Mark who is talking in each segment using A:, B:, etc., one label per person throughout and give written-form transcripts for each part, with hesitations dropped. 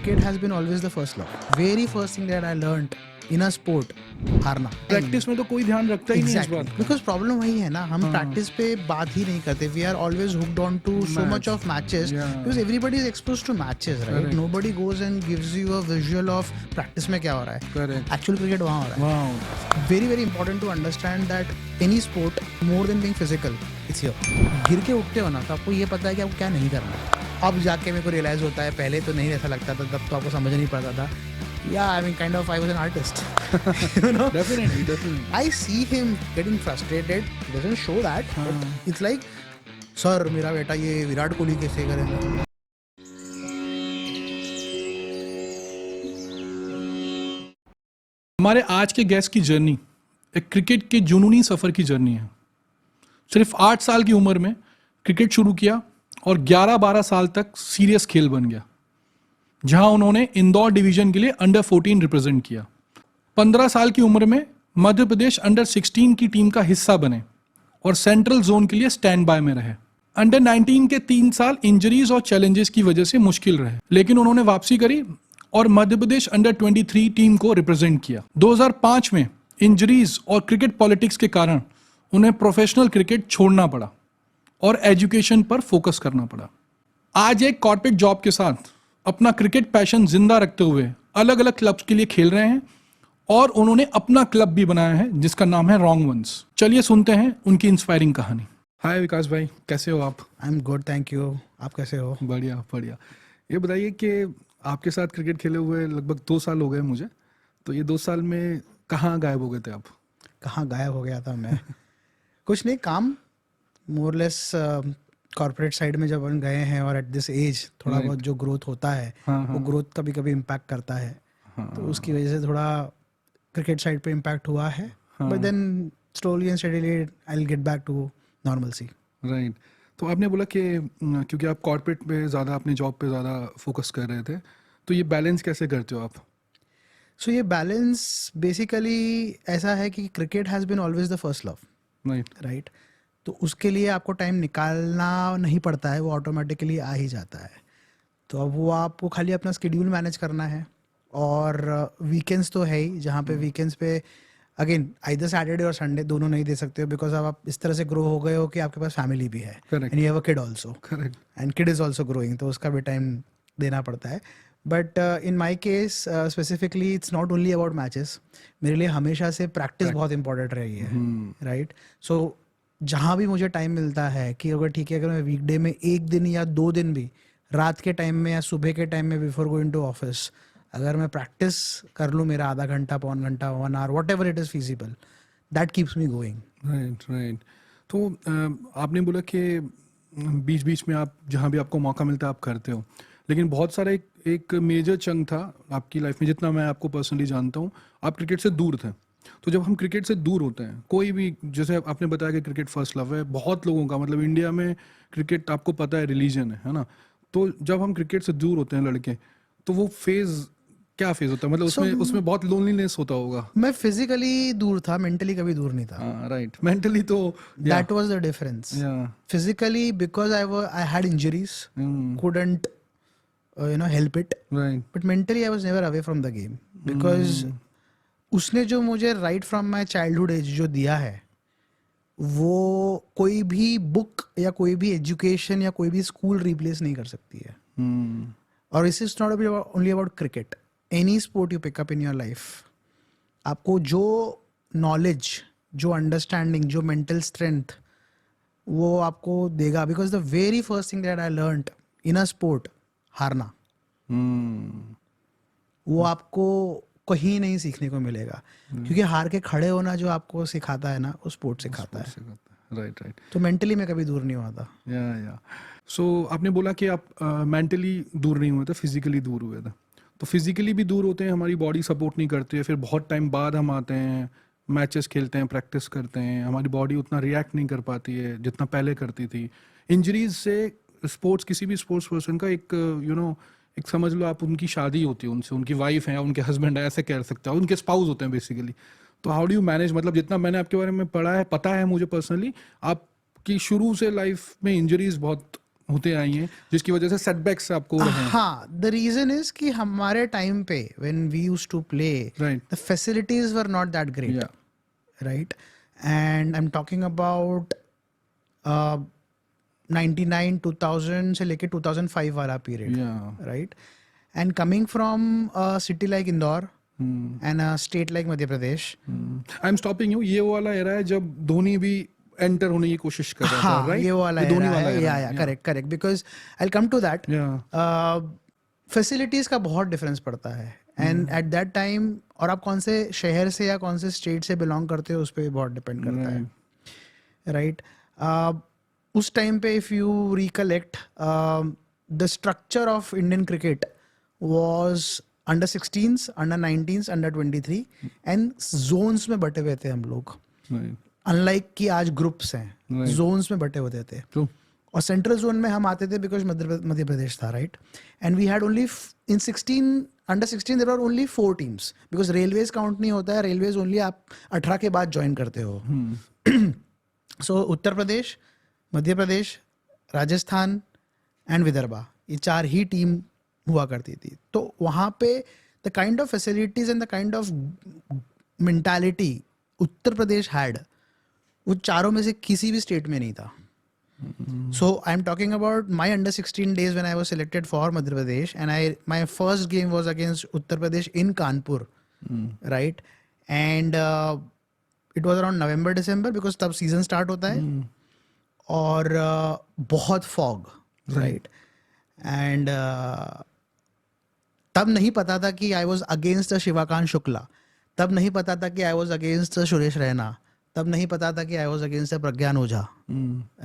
A: cricket has been always the first love. Very first thing that I learned in a sport, हारना.
B: Practice में तो कोई ध्यान रखता ही नहीं इस बात का.
A: Because problem वही है ना, हम प्रैक्टिस पे बात ही नहीं करते. We are always hooked on to so much of matches because everybody is exposed to matches, right?
B: Correct.
A: Nobody goes and gives you a visual of practice में क्या हो रहा है.
B: Correct.
A: Actual cricket वहाँ हो रहा है.
B: Wow.
A: Very very important to understand that any sport more than being physical, it's here. गिर के उठते हो ना तो आपको ये पता है कि आपको क्या नहीं करना है. अब जाके मेरे को रियलाइज होता है, पहले तो नहीं ऐसा लगता था, तब तो आपको समझ नहीं पड़ता था. Yeah, I mean, kind of, I was an artist. You know?
B: Definitely.
A: I see him getting frustrated. He doesn't show that. But it's like, sir मेरा बेटा ये विराट कोहली कैसे करेगा?
B: हमारे आज के गेस्ट की जर्नी एक क्रिकेट के जुनूनी सफ़र की जर्नी है. सिर्फ 8 साल की उम्र में क्रिकेट शुरू किया और 11-12 साल तक सीरियस खेल बन गया, जहां उन्होंने इंदौर डिवीजन के लिए अंडर 14 रिप्रेजेंट किया. 15 साल की उम्र में मध्य प्रदेश अंडर 16 की टीम का हिस्सा बने और सेंट्रल जोन के लिए स्टैंड बाय में रहे. अंडर 19 के 3 साल इंजरीज और चैलेंजेस की वजह से मुश्किल रहे, लेकिन उन्होंने वापसी करी और मध्य प्रदेश अंडर 23 टीम को रिप्रेजेंट किया. 2005 में इंजरीज और क्रिकेट पॉलिटिक्स के कारण उन्हें प्रोफेशनल क्रिकेट छोड़ना पड़ा और एजुकेशन पर फोकस करना पड़ा. आज एक कॉर्पोरेट जॉब के साथ अपना क्रिकेट पैशन जिंदा रखते हुए अलग अलग क्लब्स के लिए खेल रहे हैं और उन्होंने अपना क्लब भी बनाया है जिसका नाम है रॉन्ग वंस. चलिए सुनते हैं उनकी इंस्पायरिंग कहानी. हाय विकास भाई, कैसे हो आप?
A: I am good, thank you. आप कैसे हो?
B: बढ़िया बढ़िया. ये बताइए कि आपके साथ क्रिकेट खेले हुए लगभग 2 साल हो गए मुझे, तो ये 2 साल में कहाँ गायब हो गए थे आप?
A: कहाँ गायब हो गया था मैं? कुछ नहीं, काम मोरलेस कॉर्पोरेट साइड में जब हम गए हैं और एट दिस एज थोड़ा बहुत जो ग्रोथ होता है वो ग्रोथ कभी कभी इम्पैक्ट करता है. तो उसकी वजह से थोड़ा क्रिकेट साइड पे इम्पैक्ट हुआ है, but then slowly and steadily I will get back to normalcy.
B: Right. तो आपने बोला कि क्योंकि आप कॉर्पोरेट पे ज़्यादा, अपने जॉब पे ज़्यादा फोकस कर रहे थे, तो ये बैलेंस कैसे करते हो आप?
A: सो ये बैलेंस बेसिकली ऐसा है कि cricket has been always the first love, right? तो उसके लिए आपको टाइम निकालना नहीं पड़ता है, वो ऑटोमेटिकली आ ही जाता है. तो अब वो आपको खाली अपना स्केड्यूल मैनेज करना है और वीकेंड्स तो है ही, जहाँ पे वीकेंड्स पे अगेन आइदर सैटरडे और संडे दोनों नहीं दे सकते हो, बिकॉज अब आप इस तरह से ग्रो हो गए हो कि आपके पास फैमिली भी है and you have a kid also, and kid is also growing, तो उसका भी टाइम देना पड़ता है. But in my case specifically it's not only about matches. मेरे लिए हमेशा से प्रैक्टिस बहुत इंपॉर्टेंट रही है, राइट? सो जहाँ भी मुझे टाइम मिलता है कि अगर ठीक है, अगर मैं वीकडे में 1 दिन या 2 दिन भी रात के टाइम में या सुबह के टाइम में बिफोर गोइंग टू ऑफिस अगर मैं प्रैक्टिस कर लूँ, मेरा आधा घंटा, पौन घंटा, 1 hour, whatever it is feasible, that keeps me going.
B: Right. तो आपने बोला कि बीच बीच में आप जहाँ भी आपको मौका मिलता है आप करते हो, लेकिन बहुत सारा एक मेजर चंक था आपकी लाइफ में, जितना मैं आपको पर्सनली जानता हूँ, आप क्रिकेट से दूर थे. तो जब हम क्रिकेट से दूर होते हैं, कोई भी, जैसे आपने बताया कि क्रिकेट फर्स्ट लव है बहुत लोगों का, मतलब इंडिया में क्रिकेट आपको पता है रिलीजन है ना? तो जब हम क्रिकेट से दूर होते हैं लड़के, तो वो फेज क्या फेज होता है? मतलब उसमें बहुत लोनलीनेस होता होगा.
A: मैं फिजिकली दूर था, मेंटली कभी दूर नहीं था.
B: राइट. मेंटली तो
A: that was the difference. Physically because I had injuries, couldn't help it,
B: right,
A: but mentally I was never away from the game because उसने जो मुझे right from my childhood age जो दिया है, वो कोई भी बुक या कोई भी एजुकेशन या कोई भी स्कूल रिप्लेस नहीं कर सकती है. और इस is not only about cricket, any sport you pick up in your life, आपको जो नॉलेज, जो अंडरस्टैंडिंग, जो मेंटल स्ट्रेंथ वो आपको देगा. Because the very first thing that I learned in a sport, हारना, वो आपको कहीं नहीं सीखने को मिलेगा. क्योंकि हार के खड़े होना जो आपको सिखाता है ना, वो स्पोर्ट सिखाता है.
B: राइट.
A: तो मेंटली मैं कभी दूर नहीं हुआ था.
B: या सो आपने बोला कि आप मेंटली दूर नहीं हुए थे, फिजिकली दूर हुए थे. तो फिजिकली भी दूर होते हैं, हमारी बॉडी सपोर्ट नहीं करती है, फिर बहुत टाइम बाद हम आते हैं, मैचेस खेलते हैं, प्रैक्टिस करते हैं, हमारी बॉडी उतना रिएक्ट नहीं कर पाती है जितना पहले करती थी. इंजरीज से स्पोर्ट्स, किसी भी स्पोर्ट्स पर्सन का एक समझ लो आप, उनकी शादी होती है उनसे, उनकी वाइफ है या उनके हस्बैंड है, ऐसे कह सकते हो, उनके स्पाउस होते हैं बेसिकली. तो हाउ डू यू मैनेज, मतलब जितना मैंने आपके बारे में पढ़ा है, पता है मुझे पर्सनली, आपकी शुरू से लाइफ में इंजरीज बहुत होते आई हैं जिसकी वजह से सेटबैक्स आपको रहे हैं?
A: हाँ, द रीजन इज कि हमारे टाइम पे when we used to play
B: Right.
A: The facilities were not that great,
B: Yeah.
A: Right? And I am talking about 99 2000 से लेके 2005 वाला period,
B: Yeah.
A: Right? And coming from a city like Indore and a state like Madhya Pradesh,
B: I am stopping you, ये वो वाला era है जब धोनी भी enter होने की कोशिश कर रहा था,
A: हाँ,
B: राइट?
A: ये वाला
B: धोनी
A: era
B: वाला
A: है,
B: era
A: या correct, because I will come to that.
B: Yeah.
A: Facilities का बहुत डिफरेंस पड़ता है, एंड एट दैट टाइम, और आप कौन से शहर से या कौन से स्टेट से बिलोंग करते हो उस पर भी बहुत डिपेंड करता है, राइट? उस टाइम पे if you recollect, the structure of Indian cricket was under 16s, under 19s, under 23 and zones में बटे हुए थे हम लोग,
B: Right.
A: अनलाइक कि आज ग्रुप्स हैं,
B: Right.
A: जोन्स में बटे होते थे.
B: True.
A: और सेंट्रल जोन में हम आते थे बिकॉज मध्य प्रदेश था, right? And we had only in 16, under 16 there are only 4 teams, because railways count नहीं होता है. रेलवेज ओनली आप 18 के बाद ज्वाइन करते हो. सो उत्तर प्रदेश, मध्य प्रदेश, राजस्थान एंड विदर्भा, ये 4 ही टीम हुआ करती थी. तो वहाँ पे the kind of facilities and the kind of mentality Uttar Pradesh had, वो चारों में से किसी भी स्टेट में नहीं था. So I'm talking about my under 16 days when I was selected for Madhya Pradesh, and my first game was against Uttar Pradesh in Kanpur, right? And it was around November December because तब season start होता है, और बहुत fog, right? And तब नहीं पता था कि I was against the Shivakant Shukla, तब नहीं पता था कि I was against the Suresh Raina, तब नहीं पता था कि I was against the Pragyan Ojha,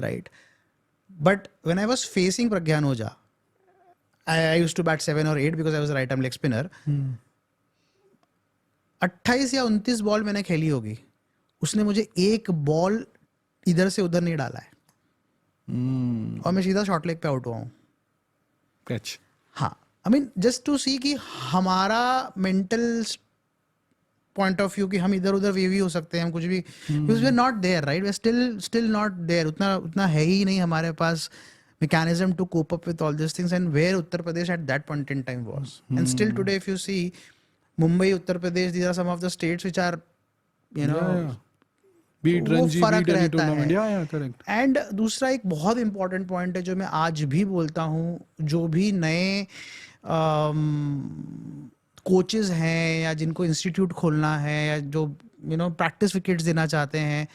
A: right? But when I was facing Pragyan Ojha, I used to bat 7 or 8 because I was a right arm leg spinner. 28 या 29 बॉल मैंने खेली होगी, उसने मुझे एक बॉल इधर से उधर नहीं डाला है, और मैं सीधा शॉर्ट लेग पे आउट हुआ हूँ.
B: Catch.
A: हाँ, आई मीन जस्ट टू सी कि हमारा मेंटल पॉइंट ऑफ व्यू कि हम इधर उधर वेवी हो सकते हैं, हम कुछ भी, because we are not there, right? We are still not there. उतना है ही नहीं हमारे पास mechanism to cope up with all these things, and where Uttar Pradesh at that point in time was. And still today, if you see Mumbai, Uttar Pradesh, these are some of the states which are, you know,
B: Beat
A: वो
B: Ranji,
A: फर्क
B: beat any
A: रहता
B: tournament.
A: है.
B: Yeah, correct.
A: And दूसरा एक बहुत important point है जो मैं आज भी बोलता हूँ, जो भी नए कोचेस हैं या जिनको इंस्टीट्यूट खोलना है या जो प्रैक्टिस विकेट्स देना चाहते हैं,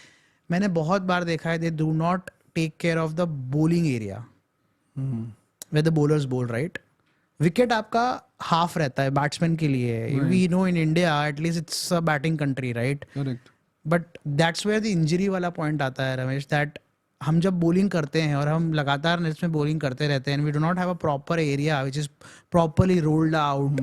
A: मैंने बहुत बार देखा है, they do not take care of the bowling area where the bowlers bowl, right? Wicket आपका हाफ रहता है बैट्समैन के लिए. We know in India at least it's a batting country, right?
B: Correct.
A: But that's where the injury वाला point आता है Ramesh, that हम जब बॉलिंग करते हैं और हम लगातार नेट्स में बॉलिंग करते रहते हैं, we do not have a proper area which is properly rolled out,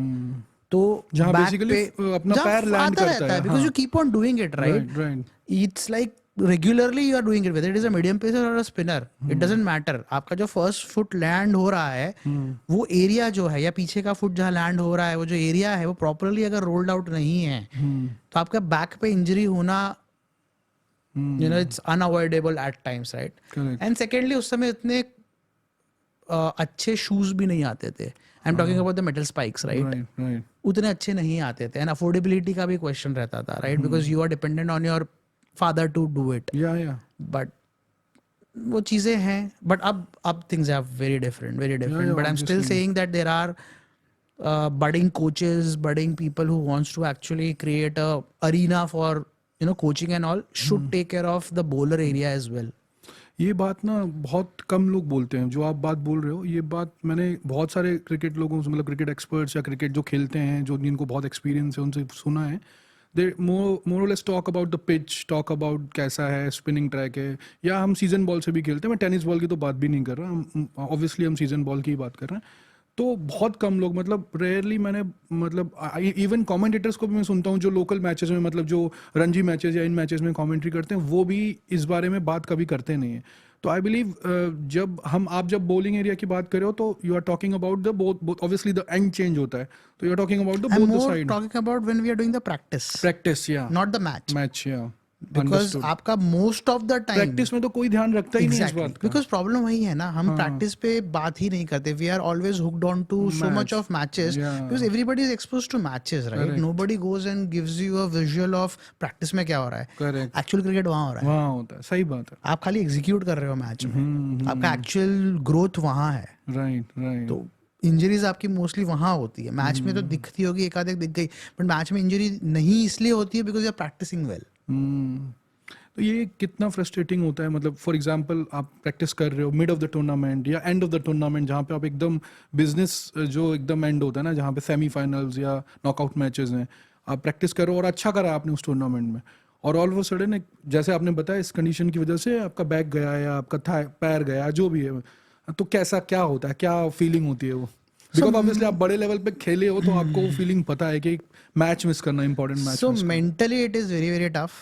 A: तो
B: जहाँ
A: back
B: basically
A: पे
B: अपना पैर लैंड
A: आता
B: करता
A: रहता है,
B: है,
A: बिकॉज
B: हाँ.
A: You keep on doing it, right?
B: Right.
A: It's like regularly you are doing it, whether it is a medium pacer or a spinner, it doesn't matter. आपका जो फर्स्ट फुट लैंड हो रहा है, वो एरिया जो है, या पीछे का फुट जहाँ लैंड हो रहा है, वो जो एरिया है वो प्रॉपरली अगर रोल्ड आउट नहीं है, तो आपका बैक पे इंजरी होना, it's unavoidable at times, right?
B: Correct.
A: And secondly, उस समय इतने अच्छे शूज भी नहीं आते थे. आई am talking about the metal spikes, right?
B: Right.
A: उतने अच्छे नहीं आते थे, एंड अफोर्डेबिलिटी का भी क्वेश्चन रहता था, right? Because you are dependent on your father to do it.
B: Yeah.
A: But वो चीज़ें हैं, बट अब things are very different, but I am still saying that there are budding coaches, budding people who wants to actually create a arena for coaching and all should take care of the bowler area as well.
B: ये बात ना बहुत कम लोग बोलते हैं, जो आप बात बोल रहे हो, ये बात मैंने बहुत सारे क्रिकेट लोगों से, मतलब क्रिकेट एक्सपर्ट्स या क्रिकेट जो खेलते हैं, जो जिनको बहुत एक्सपीरियंस है, उनसे सुना है. दे मोर और less talk about the pitch, talk about कैसा है, स्पिनिंग ट्रैक है, या हम सीजन बॉल से भी खेलते हैं. मैं टेनिस बॉल की तो बात भी नहीं कर रहा, हम ऑब्वियसली हम सीजन बॉल की ही बात कर रहे हैं. तो बहुत कम लोग, मतलब रेयरली मैंने, मतलब इवन कमेंटेटर्स को भी मैं सुनता हूँ जो लोकल मैचेस में, मतलब जो रणजी मैचेस या इन मैचेस में कमेंट्री करते हैं, वो भी इस बारे में बात कभी करते नहीं है. तो आई बिलीव आप जब बॉलिंग एरिया की बात कर रहे हो, तो you are talking about the both obviously the end change होता है, तो you are talking about the both the side.
A: Talking about when we are doing the practice,
B: या
A: नॉट द मैच.
B: या
A: बिकॉज
B: Understood.
A: आपका most of the time
B: practice में तो कोई ध्यान रखता ही नहीं इस बात का।
A: बिकॉज प्रॉब्लम वही है ना, हम प्रैक्टिस पे बात ही नहीं करते. We are always hooked on to so much of matches because everybody is expose to matches, right? Nobody goes and gives you a visual of practice में क्या हो रहा है.
B: करेक्ट,
A: एक्चुअल क्रिकेट वहां हो रहा है,
B: वहाँ होता है, सही बात है।
A: आप खाली एग्जीक्यूट कर रहे हो मैच में. आपका एक्चुअल ग्रोथ वहां है.
B: Right right.
A: तो इंजरीज आपकी मोस्टली वहां होती है. मैच में तो दिखती होगी, एक आध एक दिख गई, बट मैच में इंजरी नहीं इसलिए होती है because you are practicing well.
B: तो ये कितना फ्रस्ट्रेटिंग होता है, मतलब फॉर एग्जांपल आप प्रैक्टिस कर रहे हो मिड ऑफ द टूर्नामेंट या एंड ऑफ द टूर्नामेंट, जहाँ पे आप एकदम बिजनेस जो एकदम एंड होता है ना, जहाँ पे सेमीफाइनल्स या नॉकआउट मैचेस हैं, आप प्रैक्टिस करो और अच्छा करा आपने उस टूर्नामेंट में, और ऑल ऑफ अ सडन जैसे आपने बताया इस कंडीशन की वजह से आपका बैक गया या आपका पैर गया, जो भी है, तो कैसा क्या होता है, क्या फीलिंग होती है वो? बिकॉज ऑब्वियसली आप बड़े लेवल पे खेले हो तो आपको वो फीलिंग पता है कि मैच मिस करना, important match.
A: So mentally it is very very tough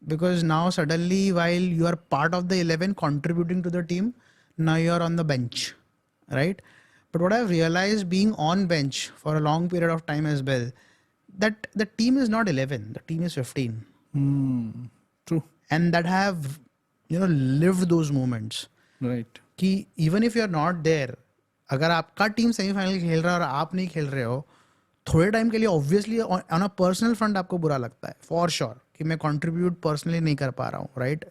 A: because now suddenly while you are part of the 11 contributing to the team, now you are on the bench, right? But what I've realized being on bench for a long period of time as well, that the team is not 11, the team is 15.
B: True.
A: And that have lived those moments.
B: Right.
A: कि even if you are not there, अगर आपका team semifinal खेल रहा है और आप नहीं खेल रहे हो, थोड़े टाइम के लिए obviously on a personal front आपको बुरा लगता है फॉर श्योर कि मैं कंट्रीब्यूट पर्सनली नहीं कर पा रहा हूँ, right?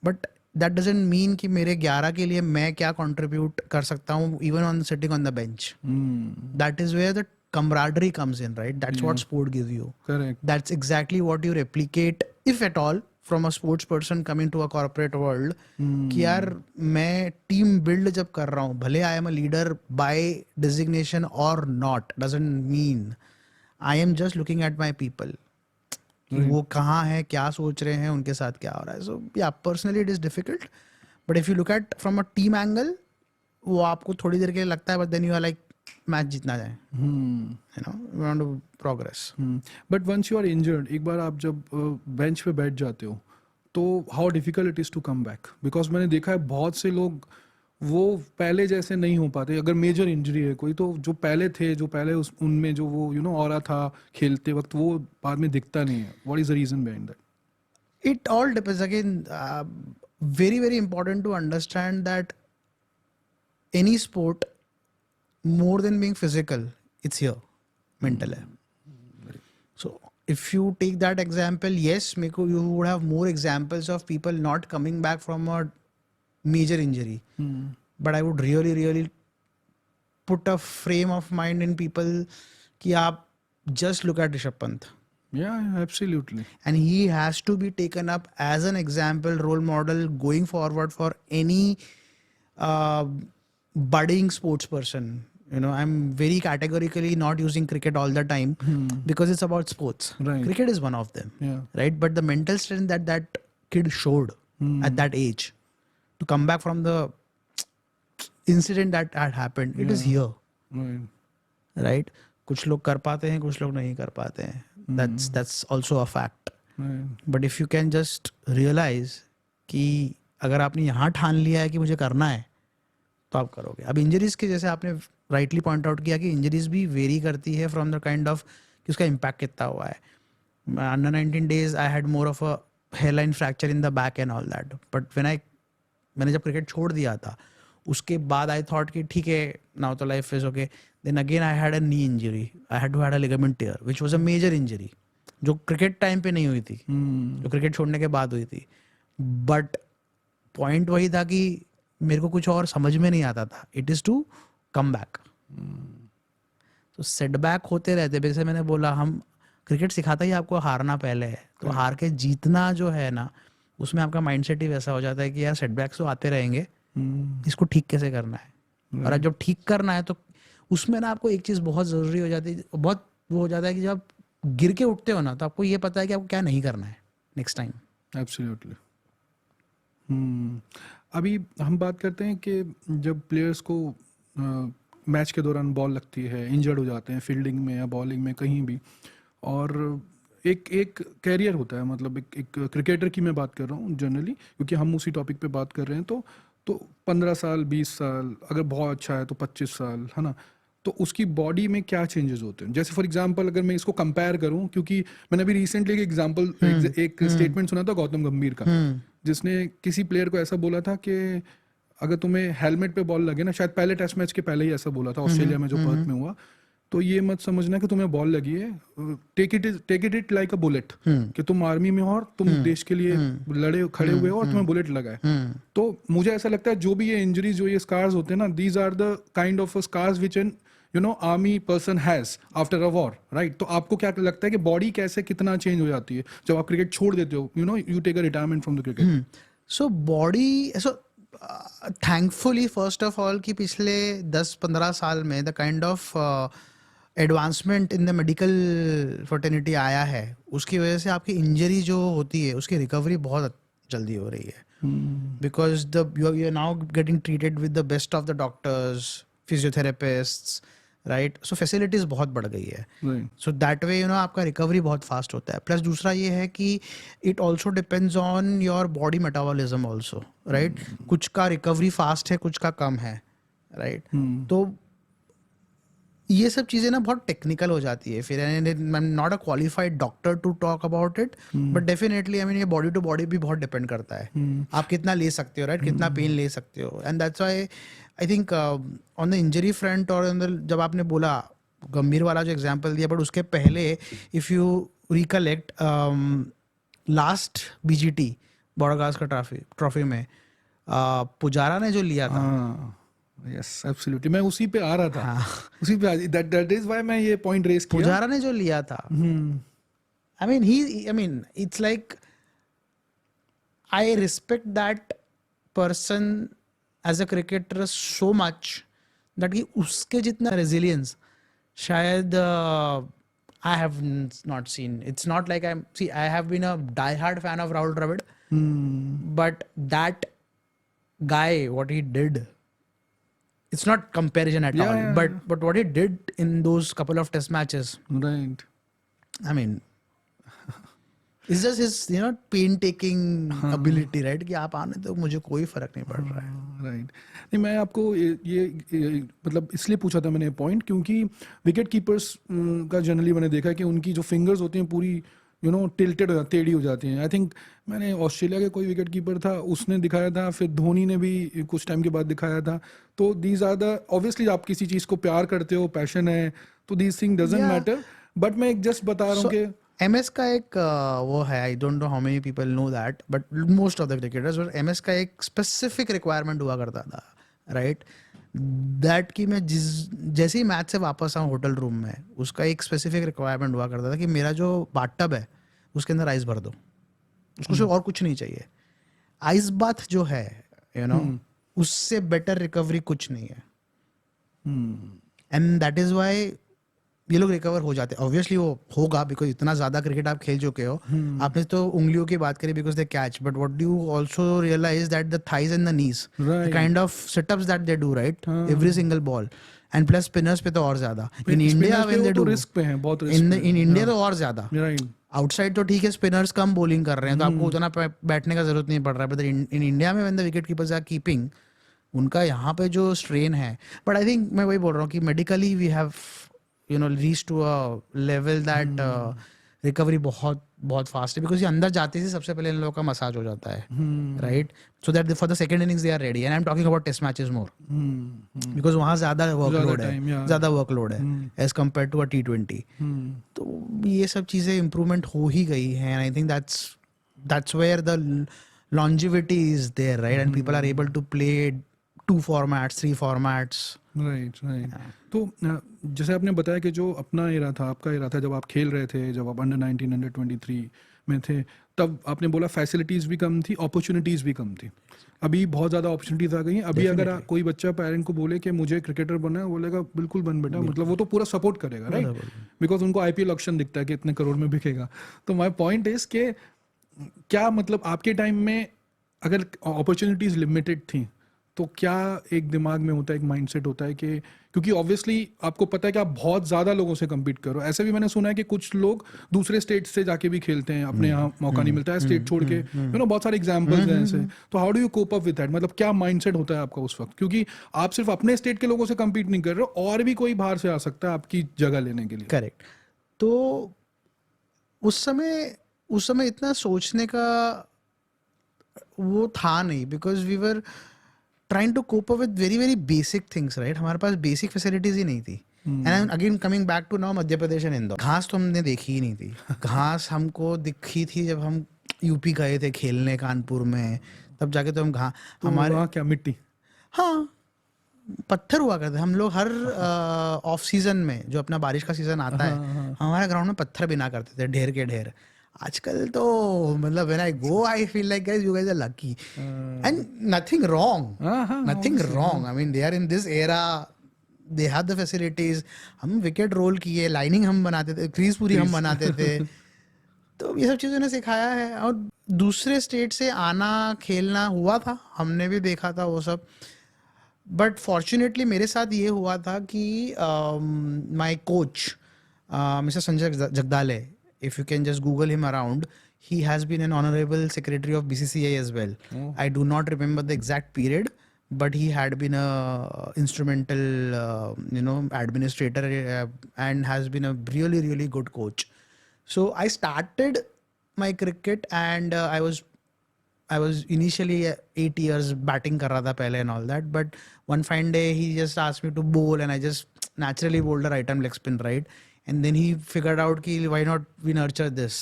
A: But that doesn't mean कि मेरे 11 के लिए मैं क्या कंट्रीब्यूट कर सकता हूँ even on sitting on the bench. That is where the camaraderie comes in, right? That's what sport gives you.
B: Correct.
A: That's exactly what you replicate, if at all, from a sports person coming to a corporate world. कि यार मैं team build जब कर रहा हूँ, भले I am a leader by designation और not, doesn't mean I am just looking at my people, वो कहाँ है, क्या सोच रहे हैं, उनके साथ क्या हो रहा है. सो या personally it is difficult, but if you look at from a team angle, वो आपको थोड़ी देर के लिए लगता है, but then you are like match जीतना जाए, you know, we want to progress.
B: But once you are injured, एक बार आप जब बेंच पे बैठ जाते हो तो how difficult it is to come back? Because मैंने देखा है बहुत से लोग वो पहले जैसे नहीं हो पाते. अगर मेजर इंजरी है कोई, तो जो पहले थे, जो पहले उनमें जो वो ऑरा था खेलते वक्त, वो बाद में दिखता नहीं है. What is the reason behind that?
A: It all depends. Again, very very important to understand that any sport, more than being physical, it's here, mental है. So if you take that example, yes, you would have more examples of people not coming back from a major injury. But I would really really put a frame of mind in people कि आप just look at Rishabh Pant.
B: Yeah, absolutely.
A: And he has to be taken up as an example, role model going forward for any budding sports person. You know, I'm very categorically not using cricket all the time because it's about sports.
B: Right.
A: Cricket is one of them.
B: Yeah.
A: Right. But the mental strength that kid showed at that age to come back from the incident that had happened, it is here.
B: Right.
A: Right. कुछ लोग कर पाते हैं, कुछ लोग नहीं कर पाते हैं. That's also a fact.
B: Right.
A: But if you can just realize कि अगर आपने यहाँ ठान लिया है कि मुझे करना है, तो आप करोगे. अब इंजरीज के जैसे आपने राइटली पॉइंट आउट किया कि इंजरीज भी वेरी करती है फ्रॉम द काइंड ऑफ कि उसका इम्पैक्ट कितना हुआ है. Under 19 days I had more of a hairline fracture in the back and all that. But मैंने जब क्रिकेट छोड़ दिया था, उसके बाद आई थॉट कि ठीक है, नाउ तो life is okay. Then again I had a knee injury. I had to had a ligament tear which was a major injury, जो क्रिकेट टाइम पे नहीं हुई थी, जो क्रिकेट छोड़ने के बाद हुई थी. बट पॉइंट वही था कि मेरे को कुछ और समझ में नहीं आता था. It is to come back. तो सेटबैक होते रहते. जैसे मैंने बोला, हम क्रिकेट सिखाता ही आपको हारना पहले है, तो हार के जीतना जो है ना, उसमें आपका माइंडसेट ही वैसा हो जाता है कि यार सेटबैक्स तो आते रहेंगे, इसको ठीक कैसे करना है. और जब ठीक करना है तो उसमें ना आपको एक चीज़ बहुत ज़रूरी हो जाती है, बहुत वो हो जाता है कि जब गिर के उठते हो ना, तो आपको ये पता है कि आपको क्या नहीं करना है नेक्स्ट टाइम.
B: एब्सोल्युटली. अभी हम बात करते हैं कि जब प्लेयर्स को मैच के दौरान बॉल लगती है, इंजर्ड हो जाते हैं फील्डिंग में या बॉलिंग में कहीं भी, और एक कैरियर होता है, मतलब एक क्रिकेटर की मैं बात कर रहा हूँ जनरली, क्योंकि हम उसी टॉपिक पे बात कर रहे हैं. तो 15 साल 20 साल, अगर बहुत अच्छा है तो 25 साल, है ना. तो उसकी बॉडी में क्या चेंजेस होते हैं? जैसे फॉर एग्जांपल अगर मैं इसको कंपेयर करूं, क्योंकि मैंने अभी रिसेंटली एक एग्जांपल एक स्टेटमेंट सुना था गौतम गंभीर का, जिसने किसी प्लेयर को ऐसा बोला था कि अगर तुम्हें हेलमेट पे बॉल लगे ना, शायद पहले टेस्ट मैच के पहले ही ऐसा बोला था ऑस्ट्रेलिया में जो पर्थ में हुआ, तो ये मत समझना कि तुम्हें बॉल लगी है, take it like a bullet, कि तुम आर्मी में हो और तुम देश के लिए लड़े खड़े हुए हो और तुम्हें बुलेट लगा है। तो मुझे ऐसा लगता है जो भी ये इंजरीज, जो ये स्कार्स होते हैं ना, these are the kind of scars which an army person has after a war, right? तो आपको क्या लगता है कि बॉडी कैसे कितना चेंज हो जाती है जब आप क्रिकेट छोड़ देते हो, you take a retirement from the cricket?
A: So body, thankfully first of all कि पिछले 10-15 साल में the kind of advancement in the medical fraternity आया है, उसकी वजह से आपकी इंजरी जो होती है उसकी रिकवरी बहुत जल्दी हो रही है, because you are now getting treated with the best of the doctors, physiotherapists, right? So facilities बहुत बढ़ गई है, सो दैट वे आपका रिकवरी बहुत फास्ट होता है। प्लस दूसरा ये है कि it also depends on your body metabolism also, right? कुछ का रिकवरी फास्ट है, कुछ का कम है, राइट? तो ये सब चीज़ें ना बहुत टेक्निकल हो जाती है फिर। I am not a qualified doctor to talk about it, but definitely I mean ये बॉडी टू बॉडी भी बहुत डिपेंड करता है, आप कितना ले सकते हो, राइट? कितना पेन ले सकते हो, and that's why I think on the injury front और जब आपने बोला गंभीर वाला जो एग्जांपल दिया, बट उसके पहले if you recollect last BGT border trophy में पुजारा ने जो लिया था,
B: यस एब्सोल्युटली, मैं उसी पे आ रहा था। उसी पे दैट इज व्हाई मैं ये पॉइंट रेज किया।
A: पुजारा ने जो लिया था, I mean it's like I respect that person as a cricketer so much that कि उसके जितना रेजिलियंस शायद I have not seen. It's not like I have been a die-hard fan of Rahul Dravid, but that guy, what he did, it's not comparison at all. But what he did in those couple of test matches,
B: right?
A: I mean, it's just his pain-taking ability, right? कि आप आने तो मुझे कोई फर्क नहीं पड़ रहा है,
B: राइट? नहीं, मैं आपको ये मतलब इसलिए पूछा था मैंने पॉइंट, क्योंकि विकेट कीपर्स का जनरली मैंने देखा कि उनकी जो फिंगर्स होती हैं पूरी टिल्टेड हो, टेढ़ी हो जाती हैं। आई थिंक मैंने ऑस्ट्रेलिया के कोई विकेट कीपर था, उसने दिखाया था, फिर धोनी ने भी कुछ टाइम के बाद दिखाया था। तो दीज आर द, ऑब्वियसली आप किसी चीज़ को प्यार करते हो, पैशन है, तो these thing doesn't matter, but मैं एक जस्ट बता रहा हूँ कि
A: MS का एक वो है, आई don't know how many people know that, but most of the cricketers, MS का एक स्पेसिफिक रिक्वायरमेंट हुआ करता था, राइट? दैट कि मैं जैसे ही मैच से वापस आऊँ होटल रूम में, उसका एक स्पेसिफिक रिक्वायरमेंट हुआ करता था कि मेरा जो बाथटब है उसके अंदर आइस भर दो, उसको सिर्फ और कुछ नहीं चाहिए। आइस बाथ जो है उससे बेटर रिकवरी कुछ नहीं है, एंड दैट इज वाई ये लोग रिकवर हो जाते हैं। ऑब्वियसली वो होगा बिकॉज इतना ज्यादा क्रिकेट आप खेल चुके हो। आपने तो उंगलियों की बात करी because they catch, but what do you also realise that the thighs and the knees, the kind of setups that they do, right? Every single ball, and plus spinners पे तो और ज्यादा। In India when they do
B: risk पे हैं, बहुत risk
A: in India तो और ज्यादा। आउटसाइड तो ठीक है, स्पिनर्स कम बॉलिंग कर रहे हैं तो आपको उतना बैठने का जरूरत नहीं पड़ रहा है, बट इन इंडिया में when the wicket keepers are keeping, उनका यहाँ पे जो स्ट्रेन है। बट आई थिंक मैं वही बोल रहा हूँ कि medically we have reach to a level that recovery बहुत बहुत फास्ट है, बिकॉज ये अंदर जाते ही सबसे पहले इन लोगों का मसाज हो जाता है, right? So that for the second innings they are ready, and I am talking about test matches more, because वहाँ ज्यादा वर्कलोड है as compare to a T20। तो ये सब चीजें इम्प्रूवमेंट हो ही गई हैं, and I think that's where the longevity is there, right? And people are able to play 2 formats, 3 formats.
B: Right. तो जैसे आपने बताया कि जो अपना एरा था, आपका एरा था, जब आप खेल रहे थे, जब आप अंडर 19 अंडर 23 में थे, तब आपने बोला फैसिलिटीज़ भी कम थी, अपॉर्चुनिटीज़ भी कम थी। अभी बहुत ज़्यादा अपॉर्चुनिटीज़ आ गई हैं। अभी अगर कोई बच्चा पेरेंट को बोले कि मुझे क्रिकेटर बनना है, बोलेगा बिल्कुल बन बेटा, मतलब वो तो पूरा सपोर्ट करेगा, राइट? बिकॉज उनको IPL ऑक्शन दिखता है कि इतने करोड़ में बिकेगा। तो माई पॉइंट इज कि क्या मतलब आपके टाइम में अगर अपॉर्चुनिटीज़ लिमिटेड थी तो क्या एक दिमाग में होता है, एक माइंडसेट होता है कि क्योंकि ऑब्वियसली आपको पता है कि आप बहुत ज़्यादा लोगों से compete करो, ऐसे भी मैंने सुना है कि कुछ लोग दूसरे स्टेट से जाके भी खेलते हैं, अपने यहाँ मौका नहीं मिलता है स्टेट छोड़ के, बहुत सारे एग्जाम्पल्स हैं ऐसे। तो how do you cope up with that, मतलब क्या माइंडसेट होता है आपका उस वक्त, क्योंकि आप सिर्फ अपने स्टेट के लोगों से compete नहीं कर रहे हो, और भी कोई बाहर से आ सकता है आपकी जगह लेने के लिए।
A: करेक्ट। तो उस समय इतना सोचने का वो था नहीं, because we were trying to cope up with very very basic things, right. हमारे पास बेसिक फैसिलिटीज ही नहीं थी। And again coming back to now Madhya Pradesh and Indore, घास तो हमने देखी ही नहीं थी। घास हमको दिखी थी जब हम यूपी गए थे खेलने कानपुर में, तब जाके तो हम
B: तो
A: हमारे
B: वहाँ क्या मिट्टी,
A: हाँ पत्थर हुआ करते हम लोग हर ऑफ सीजन में, जो अपना बारिश का सीजन आता है, हमारे ग्राउंड में पत्थर बिना करते थे, ढेर के ढेर। आजकल तो मतलब when I go I feel like guys you guys are lucky and nothing wrong I mean they are in this era, they have the facilities. हम विकेट रोल किए, लाइनिंग हम बनाते थे, क्रीज पूरी हम बनाते थे। तो ये सब चीज़ों ने सिखाया है। और दूसरे स्टेट से आना खेलना हुआ था, हमने भी देखा था वो सब। बट फॉर्चुनेटली मेरे साथ ये हुआ था कि my coach mister Sanjay Jagdale, if you can just Google him around, he has been an honorable secretary of BCCI as well. I do not remember the exact period, but he had been a instrumental, administrator and has been a really, really good coach. So I started my cricket and I was initially 8 years batting कर रहा था पहले and all that, but one fine day he just asked me to bowl and I just naturally bowled a right arm leg spin, right? And then he figured out कि why not we nurture this.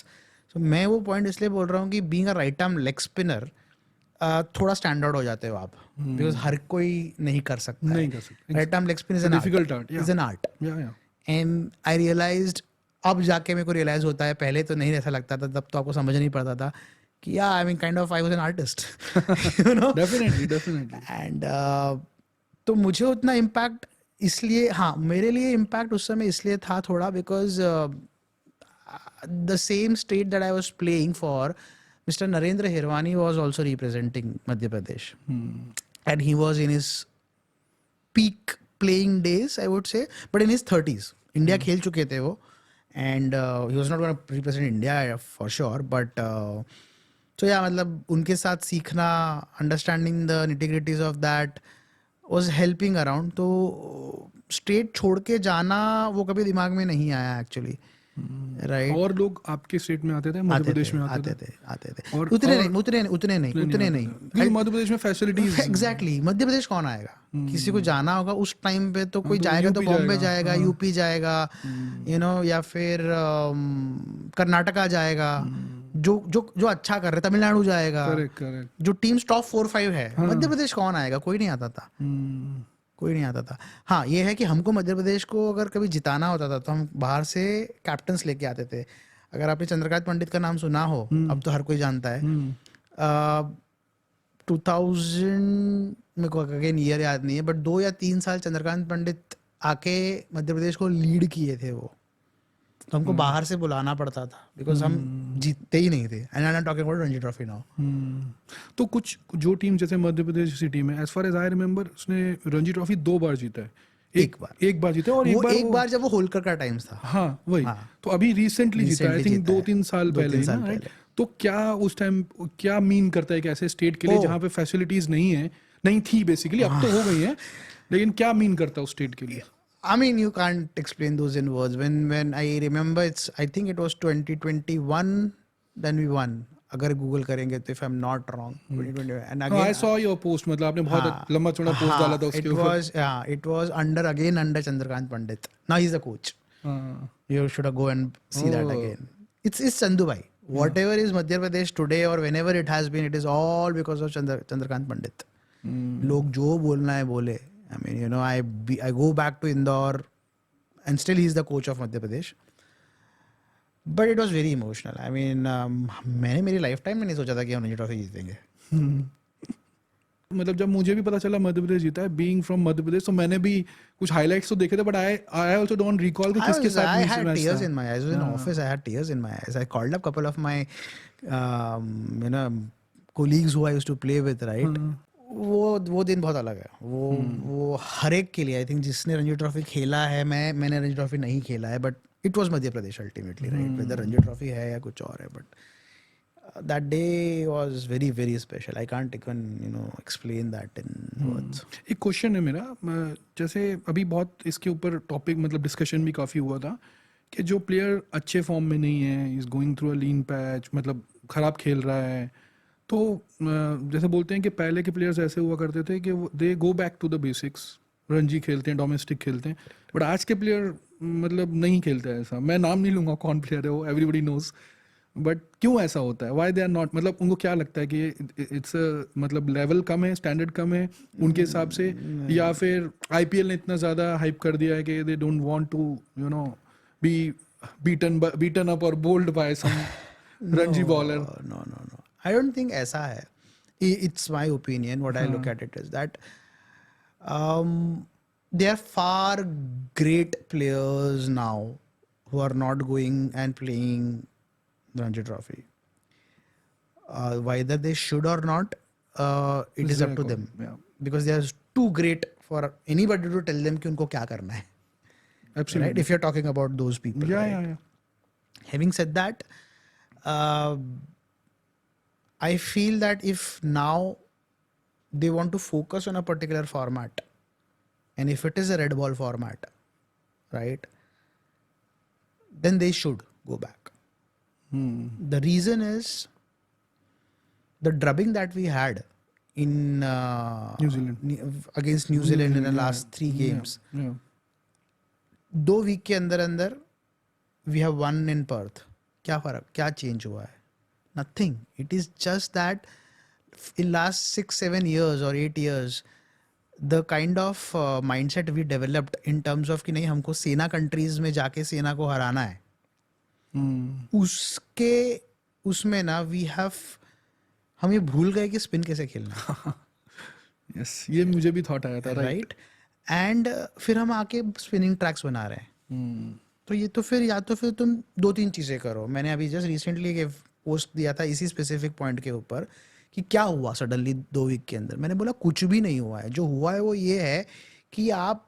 A: So मैं वो point इसलिए बोल रहा हूँ कि being a right arm leg spinner थोड़ा stand out हो जाते हो आप, बिकॉज हर कोई नहीं कर सकता। Right arm leg spin is an
B: difficult art,
A: is an art. And I realised, अब जाके मेरे को रियलाइज होता है, पहले तो नहीं ऐसा लगता था, तब तो आपको समझ नहीं पड़ता था कि या I mean kind of I was an artist, you know.
B: Definitely.
A: And तो मुझे उतना इम्पैक्ट इसलिए, हाँ मेरे लिए इम्पैक्ट उस समय इसलिए था थोड़ा, because the same state that I was playing for, Mr. Narendra Hirwani was also representing Madhya Pradesh. And he was in his peak playing days, I would say, but in his 30s. India खेल चुके थे वो, and he was not going to represent India for sure, but so yeah, मतलब उनके साथ सीखना, understanding the nitty-gritties of that was helping around. तो state छोड़ के जाना वो कभी दिमाग में नहीं आया एक्चुअली, राइट।
B: और लोग आपके स्टेट में आते थे, मध्य प्रदेश में आते
A: थे और उतने नहीं
B: मध्य प्रदेश में फैसिलिटीज,
A: एग्जैक्टली। मध्य प्रदेश कौन आएगा, किसी को जाना होगा उस टाइम पे तो कोई जाएगा तो बॉम्बे जाएगा, यूपी जाएगा, यू नो, या फिर कर्नाटका जाएगा, जो अच्छा कर रहे, तमिलनाडु जाएगा, जो टीम्स टॉप 4-5 है। मध्य प्रदेश कौन आएगा, कोई नहीं आता था, कोई नहीं आता था। हाँ ये है कि हमको मध्य प्रदेश को अगर कभी जिताना होता था तो हम बाहर से कैप्टन्स लेके आते थे। अगर आपने चंद्रकांत पंडित का नाम सुना हो, अब तो हर कोई जानता है। 2000 मेरे को अगेन ईयर याद नहीं है, बट 2 या 3 साल चंद्रकांत पंडित आके मध्य प्रदेश को लीड किए थे वो, तो हमको बाहर से बुलाना पड़ता था बिकॉज हम जीतते ही नहीं थे। And I am talking about Ranji trophy now.
B: तो कुछ जो टीम जैसे मध्य प्रदेश जैसी टीम है, as far as I remember, उसने रणजी ट्रॉफी 2 बार जीता है। एक बार जीता, और एक बार
A: जब वो होलकर का टाइम्स था।
B: हाँ वही। तो अभी रिसेंटली जीता, आई थिंक 2-3 साल पहले ना, राइट। तो क्या उस टाइम क्या मीन करता है कि ऐसे स्टेट के लिए जहाँ पे फैसिलिटीज नहीं थी बेसिकली, अब तो हो गई है, लेकिन क्या मीन करता है उस स्टेट के लिए?
A: I mean, you can't explain those in words. When I remember, I think it was 2021, then we won. अगर गूगल करेंगे तो if I'm not wrong, 2021. And again,
B: I saw your post. मतलब आपने बहुत लंबा चौड़ा पोस्ट डाला था उसके ऊपर.
A: It was under Chandrakant Pandit. Now he's the coach. You should go and see that again. It's Chandu Bhai. Whatever is Madhya Pradesh today or whenever it has been, it is all because of Chandrakant Pandit. लोग जो बोलना है बोले. I mean, you know, I go back to Indore and still he's the coach of Madhya Pradesh. But it was very emotional. I mean, मैंने मेरी life time में नहीं सोचा था कि हम रणजी ट्रॉफी जीतेंगे।
B: मतलब जब मुझे भी पता चला मध्य प्रदेश जीता है, बीइंग फ्रॉम मध्य प्रदेश, तो मैंने भी कुछ हाइलाइट्स तो देखे थे, but I also don't recall कि किसके साथ
A: I had tears in my eyes. I was in office. I had tears in my eyes. I called up couple of my colleagues who I used to play with, right? वो दिन बहुत अलग है, वो हर एक के लिए। आई थिंक जिसने रणजी ट्रॉफी खेला है, मैंने रणजी ट्रॉफी नहीं खेला है, but it was Madhya Pradesh ultimately, right, whether Ranji trophy है या कुछ और है, but that day was very very special. I can't even explain that in words.
B: एक क्वेश्चन है मेरा, जैसे अभी बहुत इसके ऊपर टॉपिक मतलब डिस्कशन भी काफ़ी हुआ था कि जो प्लेयर अच्छे फॉर्म में नहीं है, is going through a lean patch, मतलब ख़राब खेल रहा है, तो जैसे बोलते हैं कि पहले के प्लेयर्स ऐसे हुआ करते थे कि they go back to the basics, Ranji खेलते हैं, डोमेस्टिक खेलते हैं, बट आज के प्लेयर मतलब नहीं खेलते हैं ऐसा। मैं नाम नहीं लूँगा कौन प्लेयर है वो, एवरीबॉडी नोज, बट क्यों ऐसा होता है, वाई दे आर नॉट, मतलब उनको क्या लगता है कि इट्स मतलब लेवल कम है, स्टैंडर्ड कम है उनके हिसाब से, या फिर आईपीएल ने इतना ज़्यादा हाइप कर दिया है कि they don't want to be beaten up और bowled by some Ranji bowler?
A: No. I don't think ऐसा है. It's my opinion. What I look at it is that there are far great players now who are not going and playing Ranji Trophy. Whether they should or not, it is up to them.
B: Yeah.
A: Because they are too great for anybody to tell them कि उनको क्या करना है.
B: Absolutely.
A: Right? If you're talking about those people.
B: Yeah,
A: right?
B: yeah.
A: Having said that, I feel that if now they want to focus on a particular format, and if it is a red ball format, right, then they should go back. The reason is the drubbing that we had in
B: New Zealand
A: against New Zealand in the last 3 games.
B: Yeah.
A: 2 week के अंदर we have won in Perth. क्या फर्क, क्या change हुआ है? Nothing. It is just that in last 6-7 years or 8 years, the kind of mindset we developed in terms of कि नहीं, हमको सेना कंट्रीज में जाके सेना को हराना है, उसमें ना हम ये भूल गए कि स्पिन कैसे खेलना.
B: Yes, ये मुझे भी थॉट आया था,
A: राइट. एंड फिर हम आके स्पिनिंग ट्रैक्स बना रहे हैं. तो ये तो फिर या तो फिर तुम 2-3 चीज़ें करो. मैंने अभी जस्ट रिसेंटली एक पोस्ट दिया था इसी स्पेसिफिक पॉइंट के ऊपर कि क्या हुआ सडनली 2 वीक के अंदर. मैंने बोला कुछ भी नहीं हुआ है. जो हुआ है वो ये है कि आप